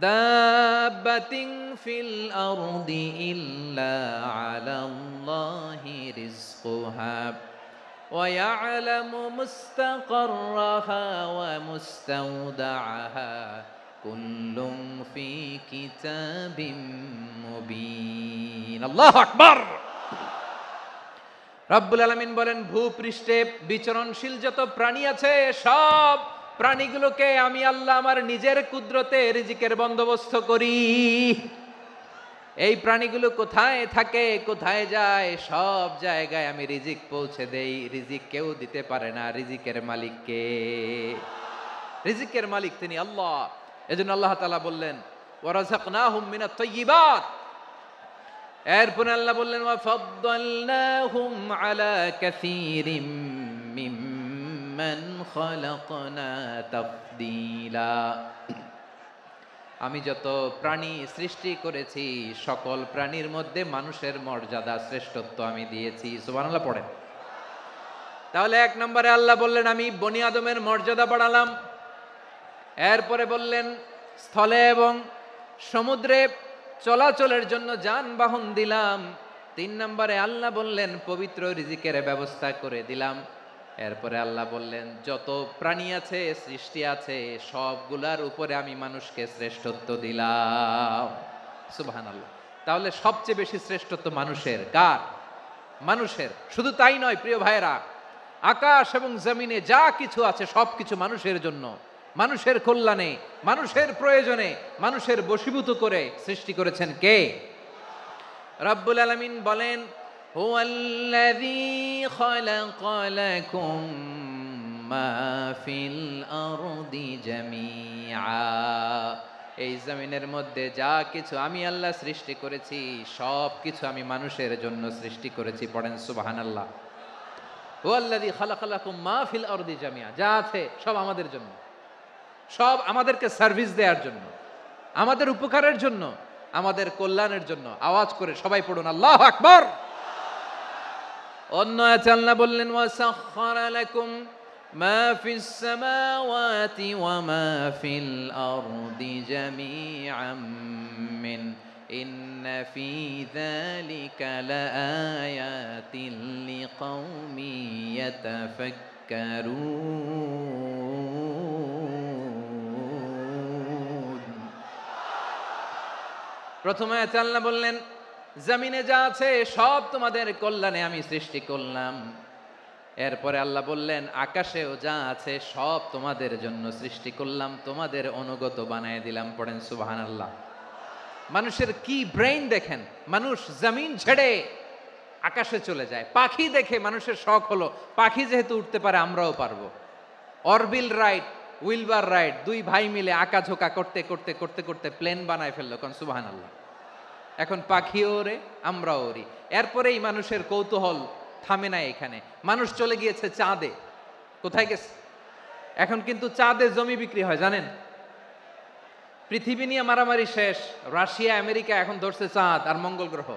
[SPEAKER 1] দাব্বাতিন ফিল আরদি ইল্লা আলাল্লাহি রিজকুহা ওয়া ইয়ালামু মুস্তাকাররাহা ওয়া মুস্তাওদাআহা কুল্লুম ফি কিতাবিম মুবিন। আল্লাহু আকবার। রব্বুল আলামিন বলেন, ভূপৃষ্ঠে বিচরণশীল যত প্রাণী আছে সব প্রাণীগুলোকে আমি আল্লাহ আমার নিজের কুদরতে রিজিকের বন্দোবস্ত করি। এই প্রাণীগুলো কোথায় থাকে, কোথায় যায়, সব জায়গায় আমি রিজিক পৌঁছে দেই। রিজিক কেউ দিতে পারে না, রিজিকের মালিক কে? রিজিকের মালিক তিনি আল্লাহ। এজন্য আল্লাহ তাআলা বললেন, ওয়া রাযাকনাহুম মিনাত তাইয়্যিবাত। এরপর আল্লাহ বললেন, ওয়া ফাদ্দালনাহুম আলা কাসীরিম মিম্মান খালাকনা তাফদীলা। আমি যত প্রাণী সৃষ্টি করেছি সকল প্রাণীর মধ্যে মানুষের মর্যাদা শ্রেষ্ঠত্ব আমি দিয়েছি। সুবহানাল্লাহ পড়েন। তাহলে এক নম্বরে আল্লাহ বললেন আমি বনি আদমের মর্যাদা বাড়ালাম। এরপরে বললেন স্থলে এবং সমুদ্রে চলাচলের জন্য যানবাহন দিলাম। 3 নম্বরে আল্লাহ বললেন পবিত্র রিজিকের ব্যবস্থা করে দিলাম। এরপরে আল্লাহ বললেন যত প্রাণী আছে সৃষ্টি আছে সবগুলার উপরে আমি মানুষকে শ্রেষ্ঠত্ব দিলাম। সুবহানাল্লাহ। তাহলে সবচেয়ে বেশি শ্রেষ্ঠত্ব মানুষের। কার? মানুষের। শুধু তাই নয় প্রিয় ভাইরা, আকাশ এবং জমিনে যা কিছু আছে সবকিছু মানুষের জন্য, মানুষের কল্যাণে, মানুষের প্রয়োজনে, মানুষের বশীভূত করে সৃষ্টি করেছেন কে? রব্বুল আলামিন বলেন হুয়াল্লাযী খালাকা লাকুম মা ফিল আরদি জামিআ। এই জমিনের মধ্যে যা কিছু আমি আল্লাহ সৃষ্টি করেছি সব কিছু আমি মানুষের জন্য সৃষ্টি করেছি। পড়েন সুবহানাল্লাহ। হুয়াল্লাযী খালাকা লাকুম মা ফিল আরদি জামিআ। যা আছে সব আমাদের জন্য, সব আমাদেরকে সার্ভিস দেওয়ার জন্য, আমাদের উপকারের জন্য, আমাদের কল্যাণের জন্য। আওয়াজ করে সবাই পড়ুন আল্লাহু আকবার। অন্য আয়াতে আল্লাহ বললেন ওয়াসাখখারা লাকুম মা ফিস সামাওয়াতি ওয়া মা ফিল আরদি জামিআম মিন ইন্না ফি যালিকা লাআয়াতিন লিকাউমি ইয়াতাফাক্কারুন। প্রথমে আয়াতে আল্লাহ বললেন জমিনে যা আছে সব তোমাদের কল্যাণে আমি সৃষ্টি করলাম। এরপরে আল্লাহ বললেন আকাশেও যা আছে সব তোমাদের জন্য সৃষ্টি করলাম, তোমাদের অনুগত বানায় দিলাম। পড়েন সুবহানাল্লাহ। মানুষের কি ব্রেইন দেখেন, মানুষ জমিন ছেড়ে আকাশে চলে যায়। পাখি দেখে মানুষের শখ হলো পাখি যেহেতু উঠতে পারে আমরাও পারবো। অরবিল রাইট, উইলবার রাইট, দুই ভাই মিলে আঁকাঝোঁকা করতে করতে করতে করতে প্লেন বানায় ফেললো। কোন সুবহানাল্লাহ। এখন পাখিও ওরে, আমরাও ওরি। এরপরেই মানুষের কৌতূহল থামে না এখানে। মানুষ চলে গিয়েছে চাঁদে। কোথায় গেছে? এখন কিন্তু চাঁদে জমি বিক্রি হয় জানেন। পৃথিবী নিয়ে মারামারি শেষ। রাশিয়া আমেরিকা এখন ধরছে চাঁদ আর মঙ্গল গ্রহ।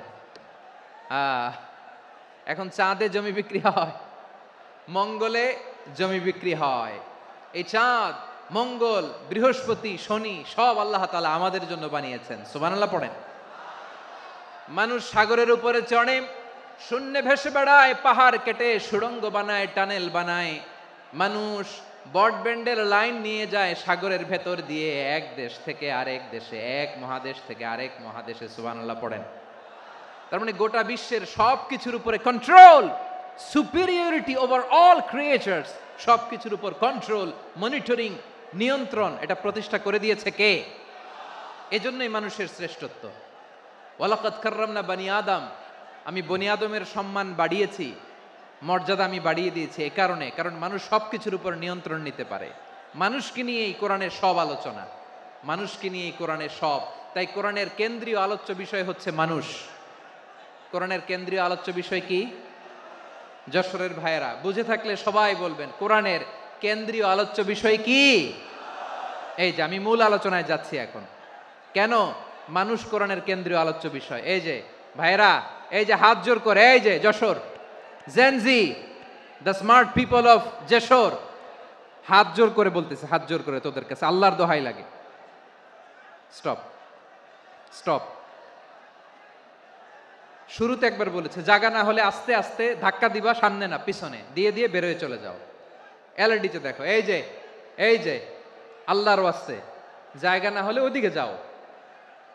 [SPEAKER 1] এখন চাঁদে জমি বিক্রি হয়, মঙ্গলে জমি বিক্রি হয়। এই চাঁদ, মঙ্গল, বৃহস্পতি, শনি সব আল্লাহ তাআলা আমাদের জন্য বানিয়েছেন। সুবহানাল্লাহ পড়েন। মানুষ সাগরের উপরে চড়ে, শূন্যে ভেসে বেড়ায়, পাহাড় কেটে সুড়ঙ্গ বানায়, টানেল বানায়। মানুষ ব্রডব্যান্ডের লাইন নিয়ে যায় সাগরের ভেতর দিয়ে, এক দেশ থেকে আরেক দেশে, এক মহাদেশ থেকে আরেক মহাদেশে। সুবহানাল্লাহ পড়েন। তার মানে গোটা বিশ্বের সব কিছুর উপরে control, superiority over all creatures, সব কিছুর উপর কন্ট্রোল, মনিটরিং, নিয়ন্ত্রণ এটা প্রতিষ্ঠা করে দিয়েছে কে? এজন্যই মানুষের শ্রেষ্ঠত্ব। ওয়ালাকাদ কাররামনা বানি আদম। আমি বনি আদমের সম্মান বাড়িয়েছি, মর্যাদা আমি বাড়িয়ে দিয়েছি এই কারণে, কারণ মানুষ সব কিছুর উপর নিয়ন্ত্রণ নিতে পারে। মানুষকে নিয়ে এই কোরআনের সব আলোচনা, মানুষকে নিয়ে এই কোরআনের সব। তাই কোরআনের কেন্দ্রীয় আলোচ্য বিষয় হচ্ছে মানুষ। কোরআনের কেন্দ্রীয় আলোচ্য বিষয় কি? যশোরের ভাইয়েরা বুঝে থাকলে সবাই বলবেন কোরআনের কেন্দ্রীয় আলোচ্য বিষয় কি? এই যে আমি মূল আলোচনায় যাচ্ছি এখন। কেন মানুষ কোরআনের কেন্দ্রীয় আলোচ্য বিষয়? এই যে ভাইয়েরা, এই যে হাত জোর করে, এই যে Jessore Gen Z, the smart people of Jessore, হাত জোর করে বলতেছে, হাত জোর করে তোদের কাছে আল্লাহর দোহাই লাগে, স্টপ স্টপ। শুরুতে একবার বলেছে জায়গা না হলে আস্তে আস্তে ধাক্কা দিবা, সামনে না পিছনে দিয়ে দিয়ে বেরোয় চলে যাও। এলইডিতে দেখো, এই যে এই যে আল্লাহর ওয়াস্তে জায়গা না হলে ওদিকে যাও।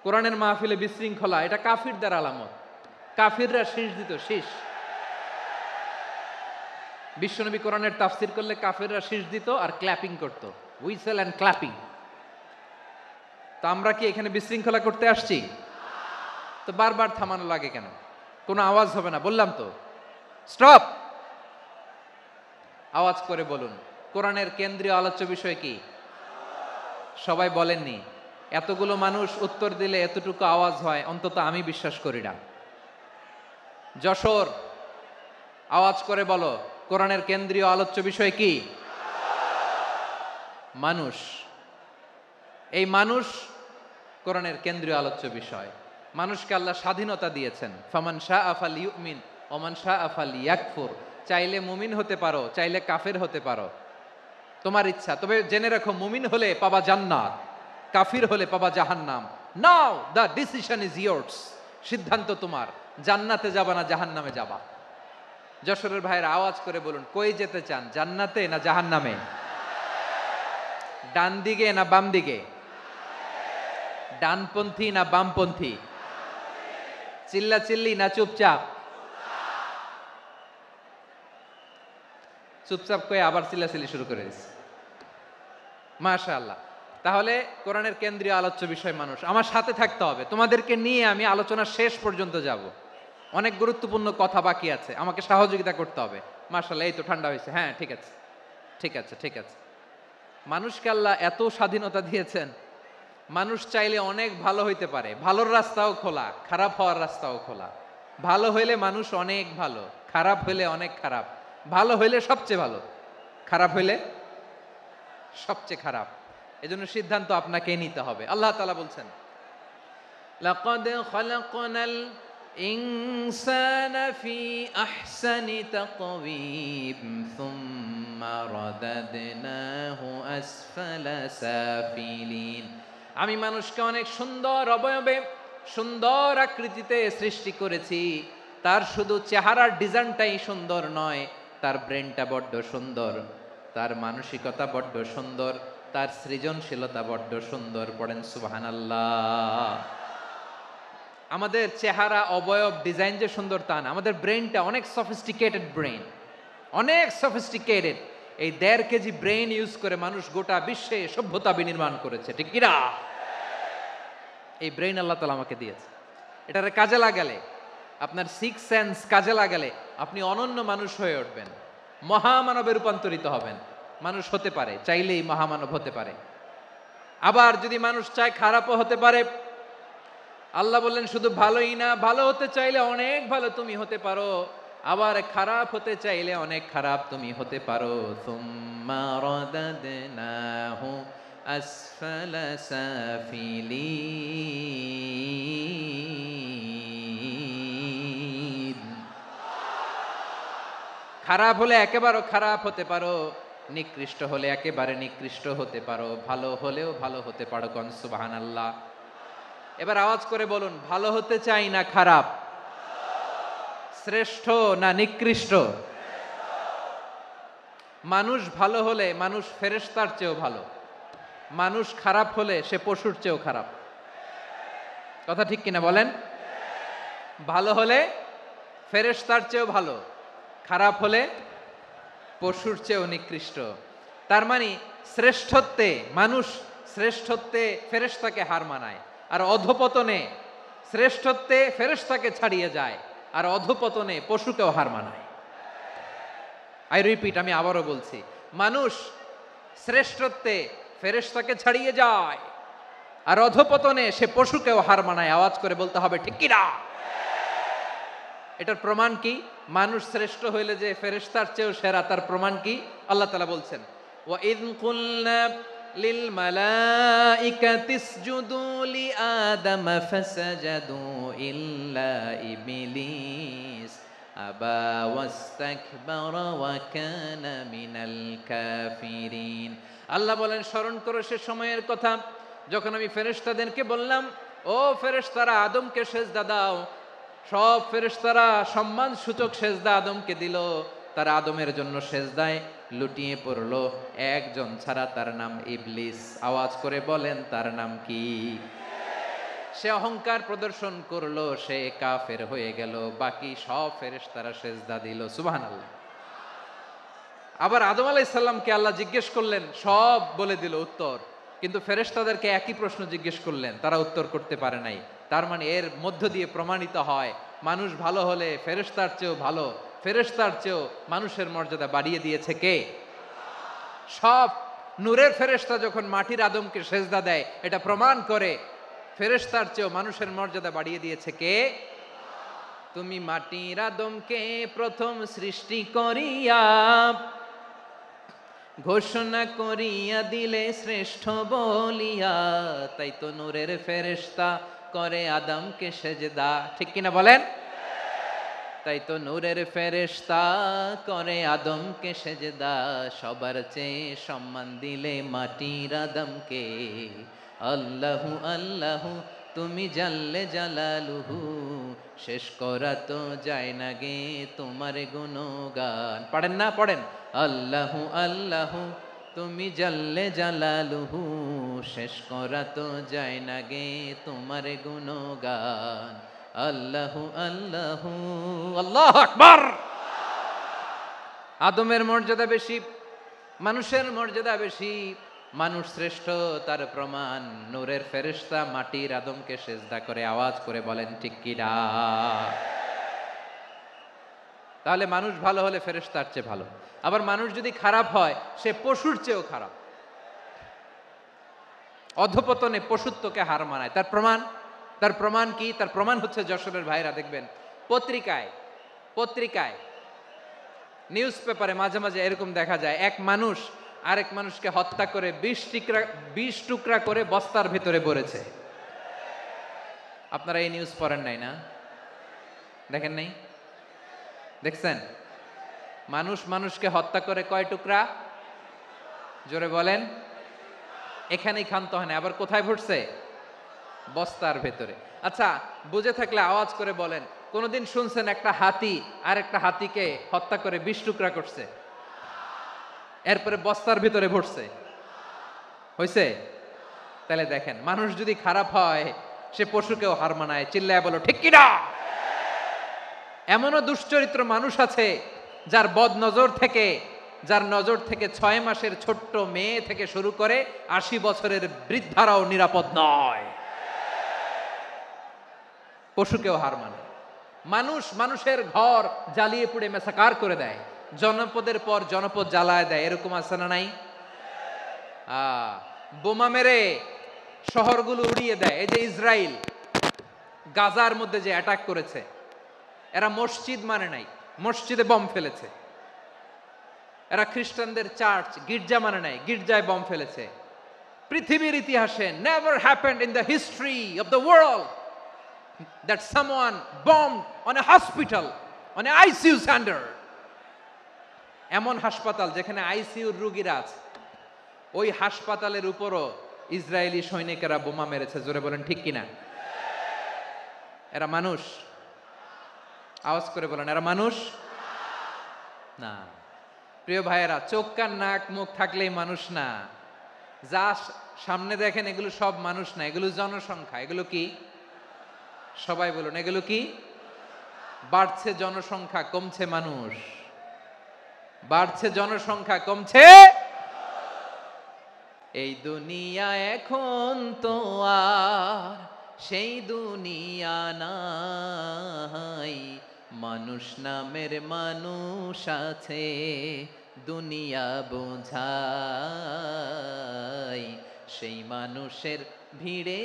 [SPEAKER 1] কোরআনের মাহফিলে বিশৃঙ্খলা, এটা কাফিরদের আলামত। কাফিররা শীষ দিত, শীষ। বিশ্বনবী কোরআনের তাফসির করলে কাফিররা শীষ দিত আর ক্ল্যাপিং করত, হুইসেল এন্ড ক্ল্যাপিং। তো আমরা কি এখানে বিশৃঙ্খলা করতে আসছি? তো বারবার থামানো লাগে কেন? কোনো আওয়াজ হবে না, বললাম তো স্টপ। আওয়াজ করে বলুন কোরআনের কেন্দ্রীয় আলোচ্য বিষয় কি? সবাই বলেননি। এতগুলো মানুষ উত্তর দিলে এতটুকু আওয়াজ হয়, অন্তত আমি বিশ্বাস করি না। যশোর আওয়াজ করে বলো কোরআনের কেন্দ্রীয় আলোচ্য বিষয় কি? মানুষ। এই মানুষ কোরআনের কেন্দ্রীয় আলোচ্য বিষয়। মানুষকে আল্লাহ স্বাধীনতা দিয়েছেন, ফামান শাআ ফালইউমিন ওয়া মান শাআ ফালইয়াকফুর। চাইলে মুমিন হতে পারো, চাইলে কাফের হতে পারো, তোমার ইচ্ছা। তবে জেনে রাখো, মুমিন হলে পাবা জান্নাত, কাফির হলে পাবা জাহান্নাম। নাও দ্য ডিসিশন ইজ ইয়ার্স। সিদ্ধান্ত তোমার, জান্নাতে যাবা না জাহান্নামে যাবা। যশোরের ভাইয়ের আওয়াজ করে বলুন, কই যেতে চান, জান্নাতে না জাহান্নামে? ডান দিকে না বাম দিকে? ডানপন্থী না বামপন্থী? চিল্লা চিল্লি না চুপচাপ? চুপচাপ কয়ে আবার চিল্লাচিল্লি শুরু করে দিচ্ছে। মাশাআল্লাহ। তাহলে কোরআনের কেন্দ্রীয় আলোচ্য বিষয় মানুষ। আমার সাথে থাকতে হবে, তোমাদেরকে নিয়ে আমি আলোচনা শেষ পর্যন্ত যাব। অনেক গুরুত্বপূর্ণ কথা বাকি আছে, আমাকে সহযোগিতা করতে হবে। মাশাআল্লাহ, এই তো ঠান্ডা হয়েছে। হ্যাঁ, ঠিক আছে ঠিক আছে ঠিক আছে। মানুষকে আল্লাহ এত স্বাধীনতা দিয়েছেন, মানুষ চাইলে অনেক ভালো হইতে পারে। ভালোর রাস্তাও খোলা, খারাপ হওয়ার রাস্তাও খোলা। ভালো হইলে মানুষ অনেক ভালো, খারাপ হইলে অনেক খারাপ। ভালো হইলে সবচেয়ে ভালো, খারাপ হইলে সবচেয়ে খারাপ। এজন্য সিদ্ধান্ত আপনাকে নিতে হবে। আল্লাহ তাআলা বলছেন, লাকাদ খালাকনাল ইনসানা ফি আহসানি তাকওয়িম সুম্মা রাদাদনাহু আসফালা সাফিলিন। আমি মানুষকে অনেক সুন্দর অবয়বে, সুন্দর আকৃতিতে সৃষ্টি করেছি। তার শুধু চেহারার ডিজাইনটাই সুন্দর নয়, তার ব্রেনটা বড্ড সুন্দর, তার মানসিকতা বড্ড সুন্দর, তার সৃজনশীলতা বড্ড সুন্দর। পড়েন সুবহানাল্লাহ। আমাদের চেহারা, অবয়ব, ডিজাইন যে সুন্দর তা না, আমাদের ব্রেনটা অনেক সফিস্টিকেটেড ব্রেন, অনেক সফিস্টিকেটেড। এই 1.5 কেজি ব্রেন ইউজ করে মানুষ গোটা বিশ্বে সভ্যতা বিনির্মাণ করেছে, ঠিক কিনা? এই ব্রেন আল্লাহ তাআলা আমাকে দিয়েছে। এটারে কাজে লাগালে, আপনার 6 সেন্স কাজে লাগালে আপনি অনন্য মানুষ হয়ে উঠবেন, মহামানবে রূপান্তরিত হবেন। মানুষ হতে পারে, চাইলেই মহামানব হতে পারে। আবার যদি মানুষ চায় খারাপও হতে পারে। আল্লাহ বললেন শুধু ভালোই না, ভালো হতে চাইলে অনেক ভালো তুমি হতে পারো, আবার খারাপ হতে চাইলে অনেক খারাপ তুমি হতে পারো। সুম্মা রাদাদনাহু আসফালা সাফিলিন। খারাপ হলে একেবারে খারাপ হতে পারো, নিকৃষ্ট হলে একেবারে নিকৃষ্ট হতে পারো, ভালো হলেও ভালো হতে পারো। কোন সুবহানাল্লাহ। এবার আওয়াজ করে বলুন, ভালো হতে চাই না খারাপ? শ্রেষ্ঠ না নিকৃষ্ট? মানুষ ভালো হলে মানুষ ফেরেশতার চেয়েও ভালো, মানুষ খারাপ হলে সে পশুর চেয়েও খারাপ। কথা ঠিক কিনা বলেন? ভালো হলে ফেরেশতার চেয়েও ভালো, খারাপ হলে পশুর চেয়েও নিকৃষ্ট। তার মানে শ্রেষ্ঠত্বে মানুষ, শ্রেষ্ঠত্বে ফেরেশতাকে হার মানায়, আর অধপতনে শ্রেষ্ঠত্বে ফেরেশতাকে ছাড়িয়ে যায়, আর অধপতনে পশুকেও হার মানায়। আই রিপিট, আমি আবারও বলছি, মানুষ শ্রেষ্ঠত্বে ফেরেশতাকে ছাড়িয়ে যায়, আর অধপতনে সে পশুকেও হার মানায়। আওয়াজ করে বলতে হবে, ঠিক কিনা? এটার প্রমাণ কি? মানুষ শ্রেষ্ঠ হইলে যে ফেরেশতার চেয়েও সেরা, তার প্রমাণ কি? আল্লাহ তাআলা বলছেন, ওয়া ইয কুলনা লিল মালাইকাতি ইসজুদু লি আদম ফাসাজাদু ইল্লা ইবলিস আবা ওয়াস্তাকবারা ওয়া কানা মিনাল কাফিরিন। আল্লাহ বলেন, স্মরণ করো সে সময়ের কথা যখন আমি ফেরেশতাদেরকে বললাম, ও ফেরেশতারা আদমকে সেজদা দাও। সব ফেরেশতারা সম্মান সূচক সেজদা আদমকে দিল। তারা আদমের জন্য সেজদায় লুটিয়ে পড়লো, একজন ছাড়া, তার নাম ইবলিস। আওয়াজ করে বলেন, তার নাম কি? সে অহংকার প্রদর্শন করলো, সে কাফের হয়ে গেল। বাকি সব ফেরেশতারা সেজদা দিল। সুবহানাল্লাহ। আবার আদম আলাইহিস সালামকে আল্লাহ জিজ্ঞেস করলেন, সব বলে দিল উত্তর, কিন্তু ফেরেশতাদেরকে একই প্রশ্ন জিজ্ঞেস করলেন, তারা উত্তর করতে পারে নাই। তার মানে এর মধ্য দিয়ে প্রমাণিত হয়, মানুষ ভালো হলে ফেরেশতার চেয়েও ভালো, ফেরেশতার চেয়েও মানুষের মর্যাদা বাড়িয়ে দিয়েছে কে? সব নূরের ফেরেশতা যখন মাটির আদমকে সেজদা দেয়, এটা প্রমাণ করে ফেরেশতার চেয়েও মানুষের মর্যাদা বাড়িয়ে দিয়েছে কে? তুমি মাটির আদমকে প্রথম সৃষ্টি করিয়া ঘোষণা করিয়া দিলে শ্রেষ্ঠ বলিয়া, তাই তো নূরের ফেরেশতা করে আদমকে সেজদা। ঠিক কিনা বলেন? তাই তো নূরের ফেরেশতা করে আদমকে সেজদা, সবার চেয়ে সম্মান দিলে মাটির আদমকে। আল্লাহু আল্লাহু তুমি জাল্লে জালালুহু, শেষ করা তো যায় না গে তোমার গুণগান। পড়েন না, পড়েন। আল্লাহু আল্লাহু তুমি জাল্লে জালালুহু, শেষ করা তো যায় না গে তোমার গুণগান। আল্লাহু আল্লাহু আল্লাহু আকবার। আদমের মর্যাদা বেশি, মানুষের মর্যাদা বেশি, মানুষ শ্রেষ্ঠ তার প্রমাণ নূরের ফেরেশতা মাটির আদমকে সেজদা করে আওয়াজ করে বলেন ঠিক কিনা? তাহলে মানুষ ভালো হলে ফেরেশতার চেয়ে ভালো, আবার মানুষ যদি খারাপ হয় সে পশুর চেয়েও খারাপ। অধপতনে পশুত্বকে হার মানায়। তার প্রমাণ, তার প্রমাণ কি? তার প্রমাণ হচ্ছে যশোরের ভাইরা দেখবেন পত্রিকায় নিউজ পেপারে মাঝে মাঝে এরকম দেখা যায়, এক মানুষ আরেক মানুষকে হত্যা করে 20 টুকরা করে বস্তার ভিতরে ভরেছে। আপনারা এই নিউজ পড়েন নাই না? দেখেন নাই? দেখছেন? মানুষ মানুষকে হত্যা করে কয় টুকরা? জোরে বলেন। এখানেই ক্ষান্ত হয় না, আবার কোথায় ভরছে? বস্তার ভেতরে। আচ্ছা, বুঝে থাকলে আওয়াজ করে বলেন, কোনদিন শুনছেন একটা হাতি আর একটা হাতিকে হত্যা করে 20 টুকরা করছে, এরপরে বস্তার ভিতরে ভরছে? হইছে? তাহলে দেখেন, মানুষ যদি খারাপ হয় সে পশুকেও হার মানায়। চিল্লায় বলো ঠিক কিনা? এমনও দুশ্চরিত্র মানুষ আছে যার নজর থেকে 6 মাসের ছোট্ট মেয়ে থেকে শুরু করে 80 বছরের বৃদ্ধারাও নিরাপদ নয়। পশুকেও হার মানে। মানুষের ঘর জ্বালিয়ে পুড়ে মেসাকার করে দেয়, জনপদের পর জনপদ জ্বালায় দেয়। এরকম আছে না নাই? বোমা মেরে শহরগুলো উড়িয়ে দেয়। এই যে ইসরায়েল গাজার মধ্যে যে অ্যাটাক করেছে, এরা মসজিদ মানে নাই, মসজিদে বম ফেলেছে। এরা খ্রিস্টানদের চার্চ গির্জা মানে নাই, গির্জায় বম ফেলেছে। পৃথিবীর ইতিহাসে never happened in the history of the world that someone bombed on a hospital, on a ICU center. এমন হাসপাতাল যেখানে আইসিইউর রোগীরা আছে, ওই হাসপাতালের উপরও ইসরায়েলি সৈনিকেরা বোমা মেরেছে। জোরে বলেন ঠিক কিনা? এরা মানুষ? আওয়াজ করে বলেন, এরা মানুষ না। প্রিয় ভাইয়েরা, চোখ কান নাক মুখ থাকলেই মানুষ না। যা সামনে দেখেন এগুলো সব মানুষ না, এগুলো জনসংখ্যা। এগুলো কি? সবাই বলুন, এগুলো কি? বাড়ছে জনসংখ্যা, কমছে মানুষ। বাড়ছে জনসংখ্যা, কমছে। এই দুনিয়া এখন তো আর সেই দুনিয়া নাই, মানুষ নামের মানুষ আছে দুনিয়া বোঝাই, সেই মানুষের ভিড়ে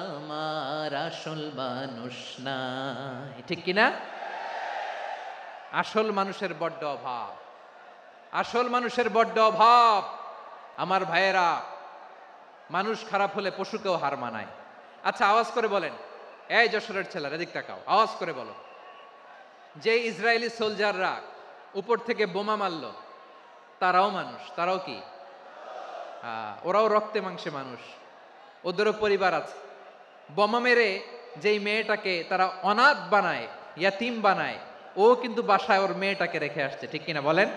[SPEAKER 1] আমার আসল মানুষ নাই। ঠিক কিনা? আসল মানুষের বড্ড অভাব, আসল মানুষের বড্ড অভাব। আমার ভাইয়েরা, মানুষ খারাপ হলে পশুকেও হার মানায়। আচ্ছা, আওয়াজ করে বলেন, এই যশোরের ছেলেরা এদিক তাকাও, আওয়াজ করে বলো, যে ইসরায়েলি সোলজাররা উপর থেকে বোমা মারলো তারাও মানুষ? তারাও কি? ওরাও রক্তে মাংসে মানুষ, ওদেরও পরিবার আছে। বোমা মেরে যেই মেয়েটাকে তারা অনাথ বানায়, ইয়াতিম বানায়, ও কিন্তু বাসায় ওর মেয়েটাকে রেখে আসছে। ঠিক কিনা বলেন?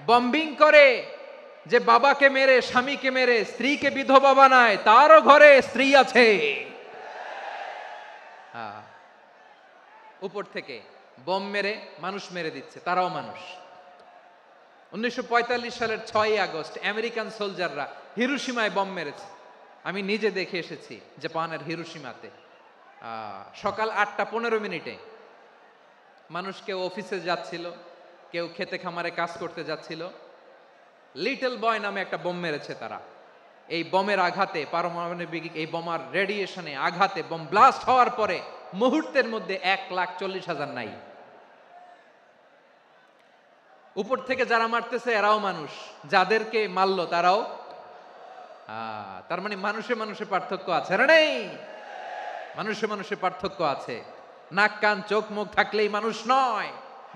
[SPEAKER 1] বম্বিং করে যে বাবাকে মেরে, স্বামীকে মেরে স্ত্রীকে বিধবা বানায়, তারও ঘরে স্ত্রী আছে। উপর থেকে বোম মেরে মানুষ মেরে দিচ্ছে, তারাও মানুষ। 1945 সালের 6ই আগস্ট আমেরিকান সোলজাররা হিরোশিমায় বম মেরেছে। আমি নিজে দেখে এসেছি জাপানের হিরোশিমাতে। সকাল 8:15 মানুষ কেউ অফিসে যাচ্ছিল, কেউ খেতে খামারে কাজ করতে যাচ্ছিল। লিটল বয় নামে একটা বোম মেরেছে তারা। এই বোমের আঘাতে, পারমাণবিক এই বোমার রেডিয়েশনে আঘাতে বোম ব্লাস্ট হওয়ার পরে মুহূর্তের মধ্যে 1,40,000 নাই। উপর থেকে যারা মারতেছে এরাও মানুষ, যাদেরকে মারলো তারাও। তার মানে মানুষে মানুষে পার্থক্য আছে না? নেই? মানুষে মানুষে পার্থক্য আছে। নাক কান চোখ মুখ থাকলেই মানুষ নয়।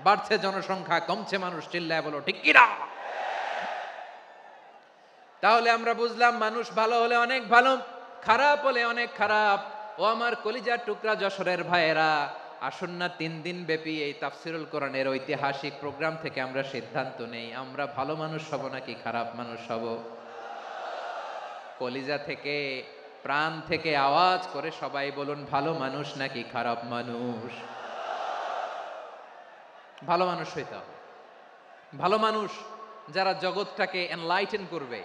[SPEAKER 1] বাড়ছে জনসংখ্যা, কমছে মানুষ। চিল্লায় বলো ঠিক কিনা? তাহলে আমরা বুঝলাম মানুষ ভালো হলে অনেক ভালো, খারাপ হলে অনেক খারাপ। ও আমার কলিজার টুকরা যশোরের ভাইয়েরা, আসুন না 3 দিন ব্যাপী এই তাফসিরুল কোরআনের ঐতিহাসিক প্রোগ্রাম থেকে আমরা সিদ্ধান্ত নেই আমরা ভালো মানুষ হব নাকি খারাপ মানুষ হব। কলিজা থেকে, প্রাণ থেকে আওয়াজ করে সবাই বলুন, ভালো মানুষ নাকি খারাপ মানুষ? ভালো মানুষ হইতে হবে। ভালো মানুষ যারা জগৎটাকে এনলাইটেন করবে,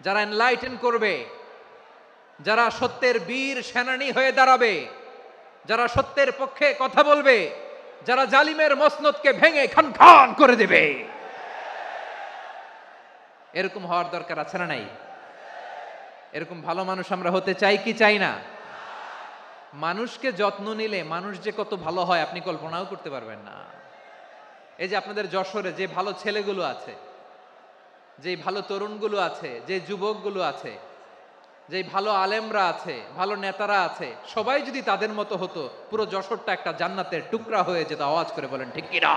[SPEAKER 1] যারা এনলাইটেন করবে, যারা সত্যের বীর সেনানী হয়ে দাঁড়াবে, যারা সত্যের পক্ষে কথা বলবে, যারা জালিমের মসনদকে ভেঙে খান খান করে দেবে। এরকম হওয়ার দরকার আছে না নাই? এরকম ভালো মানুষ আমরা হতে চাই কি চাই না? মানুষকে যত্ন নিলে মানুষ যে কত ভালো হয় আপনি কল্পনাও করতে পারবেন না। এই যে আপনাদের যশোরে যে ভালো ছেলেগুলো আছে, যে ভালো তরুণগুলো আছে, যে যুবকগুলো আছে, যে ভালো আলেমরা আছে, ভালো নেতারা আছে, সবাই যদি তাদের মতো হতো পুরো যশোরটা একটা জান্নাতের টুকরা হয়ে যেত। আওয়াজ করে বলেন ঠিক কিনা?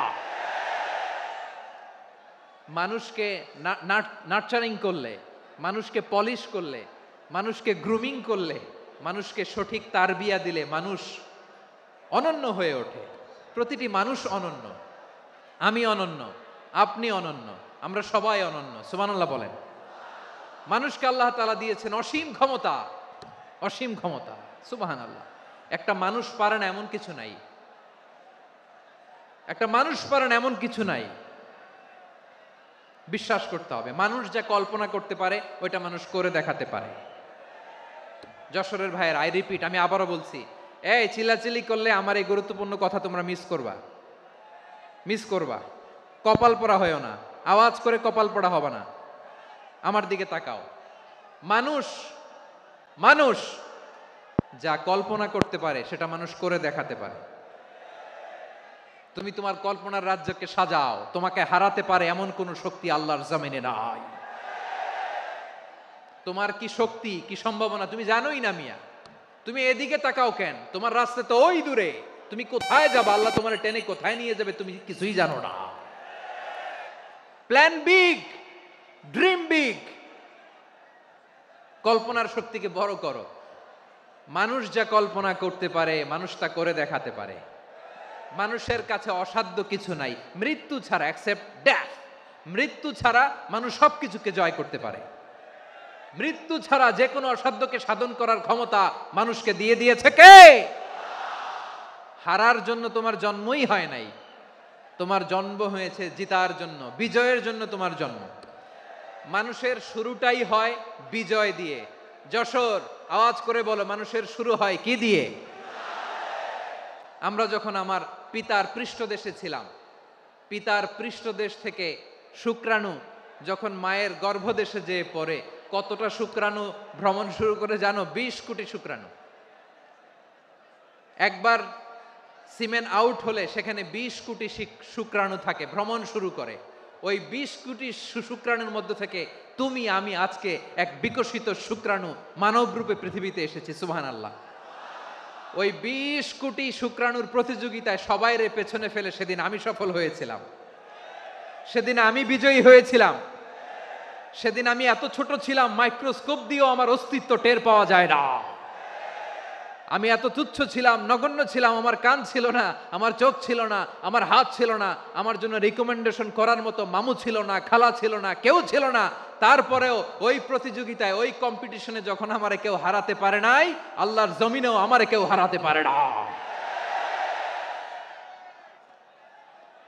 [SPEAKER 1] মানুষকে নার্চারিং করলে, মানুষকে পলিশ করলে, মানুষকে গ্রুমিং করলে, মানুষকে সঠিক তারবিয়া দিলে মানুষ অনন্য হয়ে ওঠে। প্রতিটি মানুষ অনন্য। আমি অনন্য, আপনি অনন্য, আমরা সবাই অনন্য। সুবহানাল্লাহ বলেন। মানুষকে আল্লাহ তাআলা দিয়েছেন অসীম ক্ষমতা, অসীম ক্ষমতা। সুবহানাল্লাহ। একটা মানুষ পারে না এমন কিছু নাই, একটা মানুষ পারে না এমন কিছু নাই। বিশ্বাস করতে হবে, মানুষ যা কল্পনা করতে পারে ওইটা মানুষ করে দেখাতে পারে। যশোরের ভাইয়ের, আই রিপিট, আমি আবারও বলছি, এই চিল্লাচিল্লি করলে আমার এই গুরুত্বপূর্ণ কথা তোমরা মিস করবা, মিস করবা। কপাল পোড়া হয়েও না, আওয়াজ করে কপাল পোড়া হবে না। আমার দিকে তাকাও। মানুষ, মানুষ যা কল্পনা করতে পারে সেটা মানুষ করে দেখাতে পারে। তুমি তোমার কল্পনার রাজ্যকে সাজাও, তোমাকে হারাতে পারে এমন কোন শক্তি আল্লাহর জমিনে নাই। তোমার কি শক্তি, কি সম্ভাবনা তুমি জানোই না মিয়া। তুমি এদিকে তাকাও কেন? তোমার রাস্তা তো ওই দূরে। তুমি কোথায় যাবে, আল্লাহ তোমার টেনে কোথায় নিয়ে যাবে তুমি কিছুই জানো না। প্ল্যান বিগ, ড্রিম বিগ, কল্পনার শক্তিকে বড় করো। মানুষ যা কল্পনা করতে পারে মানুষ তা করে দেখাতে পারে। মানুষের কাছে অসাধ্য কিছু নাই মৃত্যু ছাড়া, এক্সেপ্ট ডেথ। মৃত্যু ছাড়া মানুষ সবকিছুকে জয় করতে পারে। মৃত্যু ছাড়া যে কোনো অসাধ্যকে সাধন করার ক্ষমতা মানুষকে দিয়ে দিয়েছে কে? হারার জন্য তোমার জন্মই হয় নাই, তোমার জন্ম হয়েছে জিতার জন্য, বিজয়ের জন্য তোমার জন্ম। মানুষের শুরুটাই হয় বিজয় দিয়ে। যশোর, আওয়াজ করে বলো, মানুষের শুরু হয় কি দিয়ে? আমরা যখন আমার পিতার পৃষ্ঠদেশে ছিলাম, পিতার পৃষ্ঠদেশ থেকে শুক্রাণু যখন মায়ের গর্ভদেশে যেয়ে পড়ে, কতটা শুক্রাণু ভ্রমণ শুরু করে জানো? 20 কোটি শুক্রাণু। একবার সিমেন আউট হলে সেখানে 20 কোটি শুক্রাণু থাকে, ভ্রমণ শুরু করে। ওই 20 কোটি শুক্রাণুর মধ্য থেকে তুমি আমি আজকে এক বিকশিত শুক্রাণু মানব রূপে পৃথিবীতে এসেছি। সুবহানাল্লাহ। ওই 20 কোটি শুক্রাণুর প্রতিযোগিতায় সবাইরে পেছনে ফেলে সেদিন আমি সফল হয়েছিলাম, সেদিন আমি বিজয়ী হয়েছিলাম। সেদিন আমি এত ছোট ছিলাম মাইক্রোস্কোপ দিয়েও আমার অস্তিত্ব টের পাওয়া যায় না। আমি এত তুচ্ছ ছিলাম, নগণ্য ছিলাম, আমার কান ছিল না, আমার চোখ ছিল না, আমার হাত ছিল না, আমার জন্য রিকমেন্ডেশন করার মতো মামু ছিল না, খালা ছিল না, কেউ ছিল না। তারপরেও ওই প্রতিযোগিতায়, ওই কম্পিটিশনে যখন আমারে কেউ হারাতে পারে নাই, আল্লাহর জমিনেও আমারে কেউ হারাতে পারে না।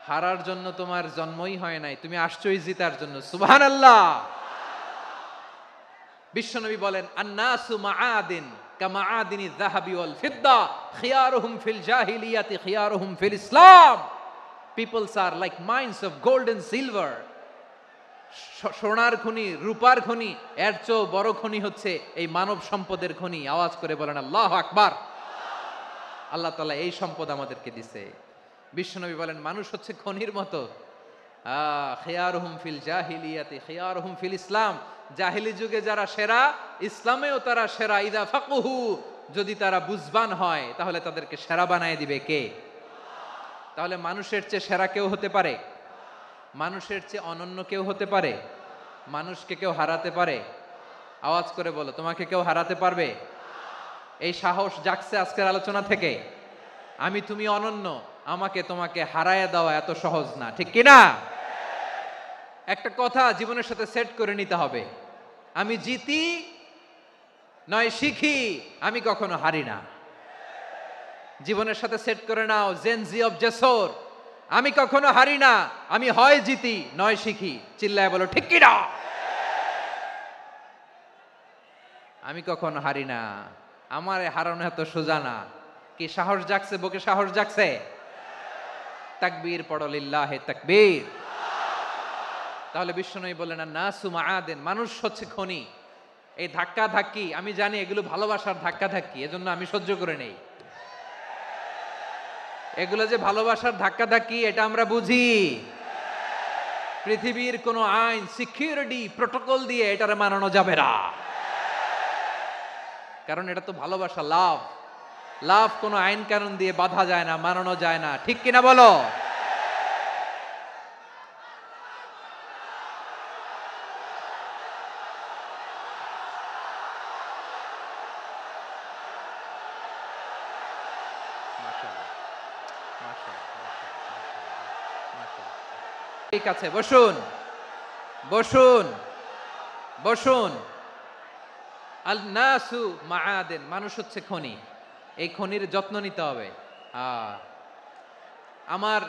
[SPEAKER 1] হারার জন্য তোমার জন্মই হয় নাই, তুমি আসছই জিতার জন্য। সুবহানাল্লাহ। বিশ্বনবী বলেন, আন্নাসু মাআদিন কামাআদিনি যাহাবি ওয়াল ফিদ্দা খিয়ারুহুম ফিল জাহিলিয়াতি খিয়ারুহুম ফিল ইসলাম। Peoples are like mines of gold and silver. সোনার খনি, রূপার খনি, এর চেয়েও বড় খনি হচ্ছে এই মানব সম্পদের খনি। আওয়াজ করে বলেন আল্লাহু আকবার। আল্লাহ তাআলা এই সম্পদ আমাদেরকে দিয়েছে। বিশ্বনবী বলেন, মানুষ হচ্ছে খনির মতো, খিয়ারুহুম ফিল জাহিলিয়াতি খিয়ারুহুম ফিল ইসলাম, জাহিলি যুগে যারা সেরা, ইসলামেও তারা সেরা। ইদা ফাকুহু, যদি তারা বুঝবান হয় তাহলে তাদেরকে সেরা বানায় দিবে কে? তাহলে মানুষের চেয়ে সেরা কেউ হতে পারে? মানুষের চেয়ে অনন্য কেউ হতে পারে? মানুষকে কেউ হারাতে পারে? আওয়াজ করে বলো, তোমাকে কেউ হারাতে পারবে? এই সাহস জাগছে আজকের আলোচনা থেকে। আমি তুমি অনন্য, আমাকে তোমাকে হারায় দেওয়া এত সহজ না, ঠিক কিনা? একটা কথা জীবনের সাথে সেট করে নিতে হবে, আমি জিতি নয় শিখি, আমি কখনো হারি না। জীবনের সাথে সেট করে নাও, জেনজি অফ জেসর, আমি কখনো হারি না, আমি হয় জিতি নয় শিখি। চিল্লায় বলো ঠিক কিনা? আমি কখনো হারি না, আমার হারানো এত সোজা না। কি সাহস জাগছে? বুকে সাহস জাগছে? তাকবীর পড়ো, লিল্লাহে তাকবীর। তাহলে বিশ্বনবী বললেন নাসু মাআদিন, মানুষ হচ্ছে খনি। এই ধাক্কা ধাক্কি আমি জানি এগুলো ভালোবাসার ধাক্কা ধাক্কি, এজন্য আমি সহ্য করে নেই। এগুলো যে ভালোবাসার ধাক্কা ধাক্কি এটা আমরা বুঝি। পৃথিবীর কোন আইন, সিকিউরিটি প্রটোকল দিয়ে এটারে মানানো যাবে না, কারণ এটা তো ভালোবাসা, লাভ। লাভ কোনো আইন কানুন দিয়ে বাধা যায় না, মানানো যায় না, ঠিক কিনা বলো? ঠিক আছে, বসুন বসুন বসুন। আল নাসু মাআদিন, মানুষ হচ্ছে খনি, এই খনির যত্ন নিতে হবে। আমার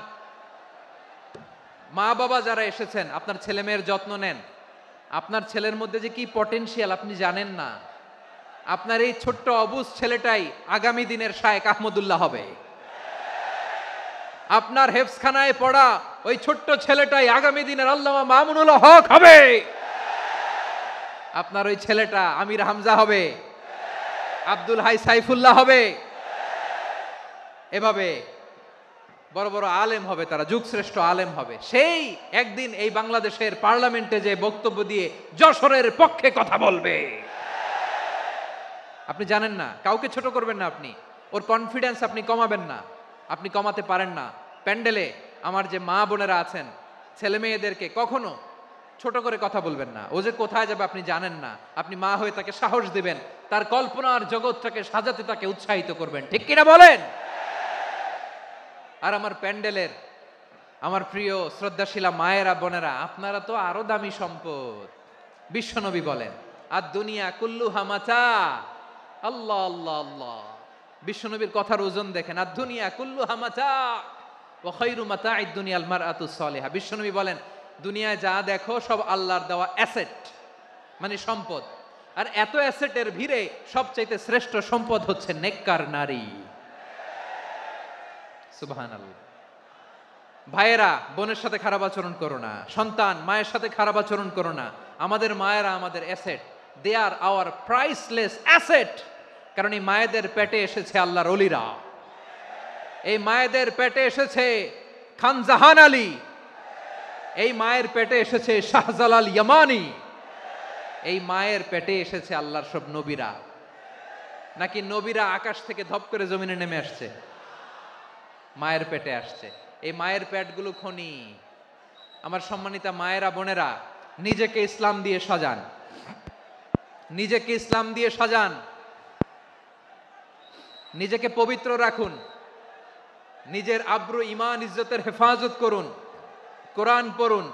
[SPEAKER 1] মা বাবা যারা এসেছেন, আপনার ছেলে মেয়ের যত্ন নেন। আপনার ছেলের মধ্যে যে কি পটেনশিয়াল আপনি জানেন না। আপনার এই ছোট্ট অবুজ ছেলেটাই আগামী দিনের শায়েখ আহমদুল্লাহ হবে। আপনার হেফজখানায় পড়া ওই ছোট্ট ছেলেটাই আগামী দিনের আল্লামা মামুনুল হক হবে। আপনার ওই ছেলেটা আমির হামজা হবে, আব্দুল হাই সাইফুল্লাহ হবে। এভাবে বড় বড় আলেম হবে, তারা যুগশ্রেষ্ঠ আলেম হবে। সেই একদিন এই বাংলাদেশের পার্লামেন্টে যে বক্তব্য দিয়ে যশোরের পক্ষে কথা বলবে। আপনি জানেন না, কাউকে ছোট করবেন না আপনি, ওর কনফিডেন্স আপনি কমাবেন না, আপনি কমাতে পারেন না। প্যান্ডেলে আমার যে মা বোনেরা আছেন, ছেলে মেয়েদেরকে কখনো ছোট করে কথা বলবেন না। ও যে কোথায় যাবে আপনি জানেন না, আপনি মা হয়ে তাকে সাহস দিবেন, তার কল্পনার জগৎটাকে সাজাতে তাকে উৎসাহিত করবেন, ঠিক কিনা বলেন? আর আমার প্যান্ডেলের আমার প্রিয় শ্রদ্ধাশীলা মায়েরা বোনেরা, আপনারা তো আরো দামি সম্পদ। বিশ্বনবী বলেন আর দুনিয়া কুল্লুহা মাতা। আল্লাহ আল্লাহ আল্লাহ, বিশ্বনবীর কথার ওজন দেখেন। আর দুনিয়া কুল্লুহা মাতা ওয়া খায়রু মাতা'আদ দুনিয়াল মারআতুস সালিহা। বিশ্বনবী বলেন দুনিয়ায় যা দেখো সব আল্লাহর দেওয়া অ্যাসেট, মানে সম্পদ। আর এত অ্যাসেটের ভিড়ে সবচাইতে শ্রেষ্ঠ সম্পদ হচ্ছে নেককার নারী। সুবহানাল্লাহ। ভাইয়েরা বোনের সাথে খারাপ আচরণ করো না, সন্তান মায়ের সাথে খারাপ আচরণ করো না। আমাদের মায়েরা আমাদের asset, they are our priceless asset. কারণ এই মায়েদের পেটে এসেছে আল্লাহর ওলিরা, এই মায়েদের পেটে এসেছে খান জাহান আলী, এই মায়ের পেটে এসেছে শাহজালাল ইয়ামানি, এই মায়ের পেটে এসেছে আল্লাহর সব নবীরা। নাকি নবীরা আকাশ থেকে ধপ করে জমিনে নেমে আসছে? মায়ের পেটে আসছে। এই মায়ের পেটগুলো খনি। আমার সম্মানিতা মায়েরা বোনেরা, নিজেকে ইসলাম দিয়ে সাজান, নিজেকে ইসলাম দিয়ে সাজান, নিজেকে পবিত্র রাখুন, নিজের আব্রু ইমান ইজ্জতের হেফাজত করুন, কোরআন পড়ুন,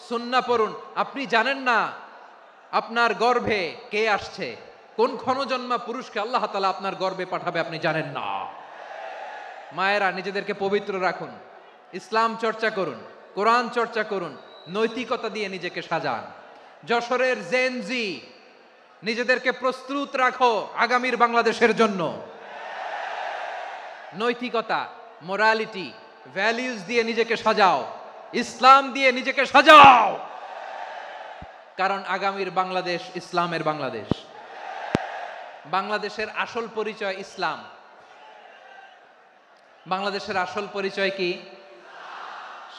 [SPEAKER 1] সুন্নাহ পড়ুন। আপনি জানেন না আপনার গর্ভে কে আসছে, কোন ক্ষণজন্মা পুরুষকে আল্লাহ তাআলা আপনার গর্ভে পাঠাবে আপনি জানেন না। মায়েরা নিজেদেরকে পবিত্র রাখুন, ইসলাম চর্চা করুন, কোরআন চর্চা করুন, নৈতিকতা দিয়ে নিজেকে সাজান। যশোরের জেনজি, নিজেদেরকে প্রস্তুত রাখো আগামীর বাংলাদেশের জন্য। নৈতিকতা, মোরালিটি, ভ্যালিউজ দিয়ে নিজেকে সাজাও, ইসলাম দিয়ে নিজেকে সাজাও, কারণ আগামীর বাংলাদেশ ইসলামের বাংলাদেশ। বাংলাদেশের আসল পরিচয় ইসলাম। বাংলাদেশের আসল পরিচয় কি?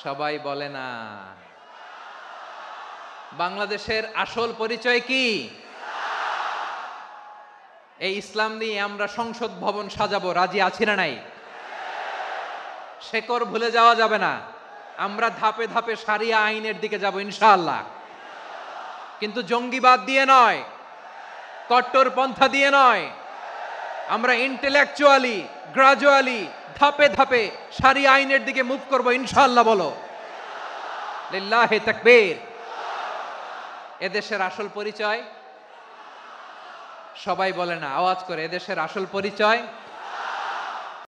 [SPEAKER 1] সবাই বলে না। বাংলাদেশের আসল পরিচয় কি? এই ইসলাম নিয়ে আমরা সংসদ ভবন সাজাবো, রাজি আছি না নাই? শেকড় ভুলে যাওয়া যাবে না। আমরা ধাপে ধাপে শারিয়া আইনের দিকে যাব ইনশাআল্লাহ, কিন্তু জঙ্গিবাদ দিয়ে নয়, কট্টরপন্থা দিয়ে নয়। আমরা ইন্টেলেকচুয়ালি, গ্রাজুয়ালি, ধাপে ধাপে শারিয়া আইনের দিকে মুভ করব ইনশাআল্লাহ। বলো লিল্লাহি তাকবীর। এদেশের আসল পরিচয় সবাই বলে না, আওয়াজ করে, এদেশের আসল পরিচয়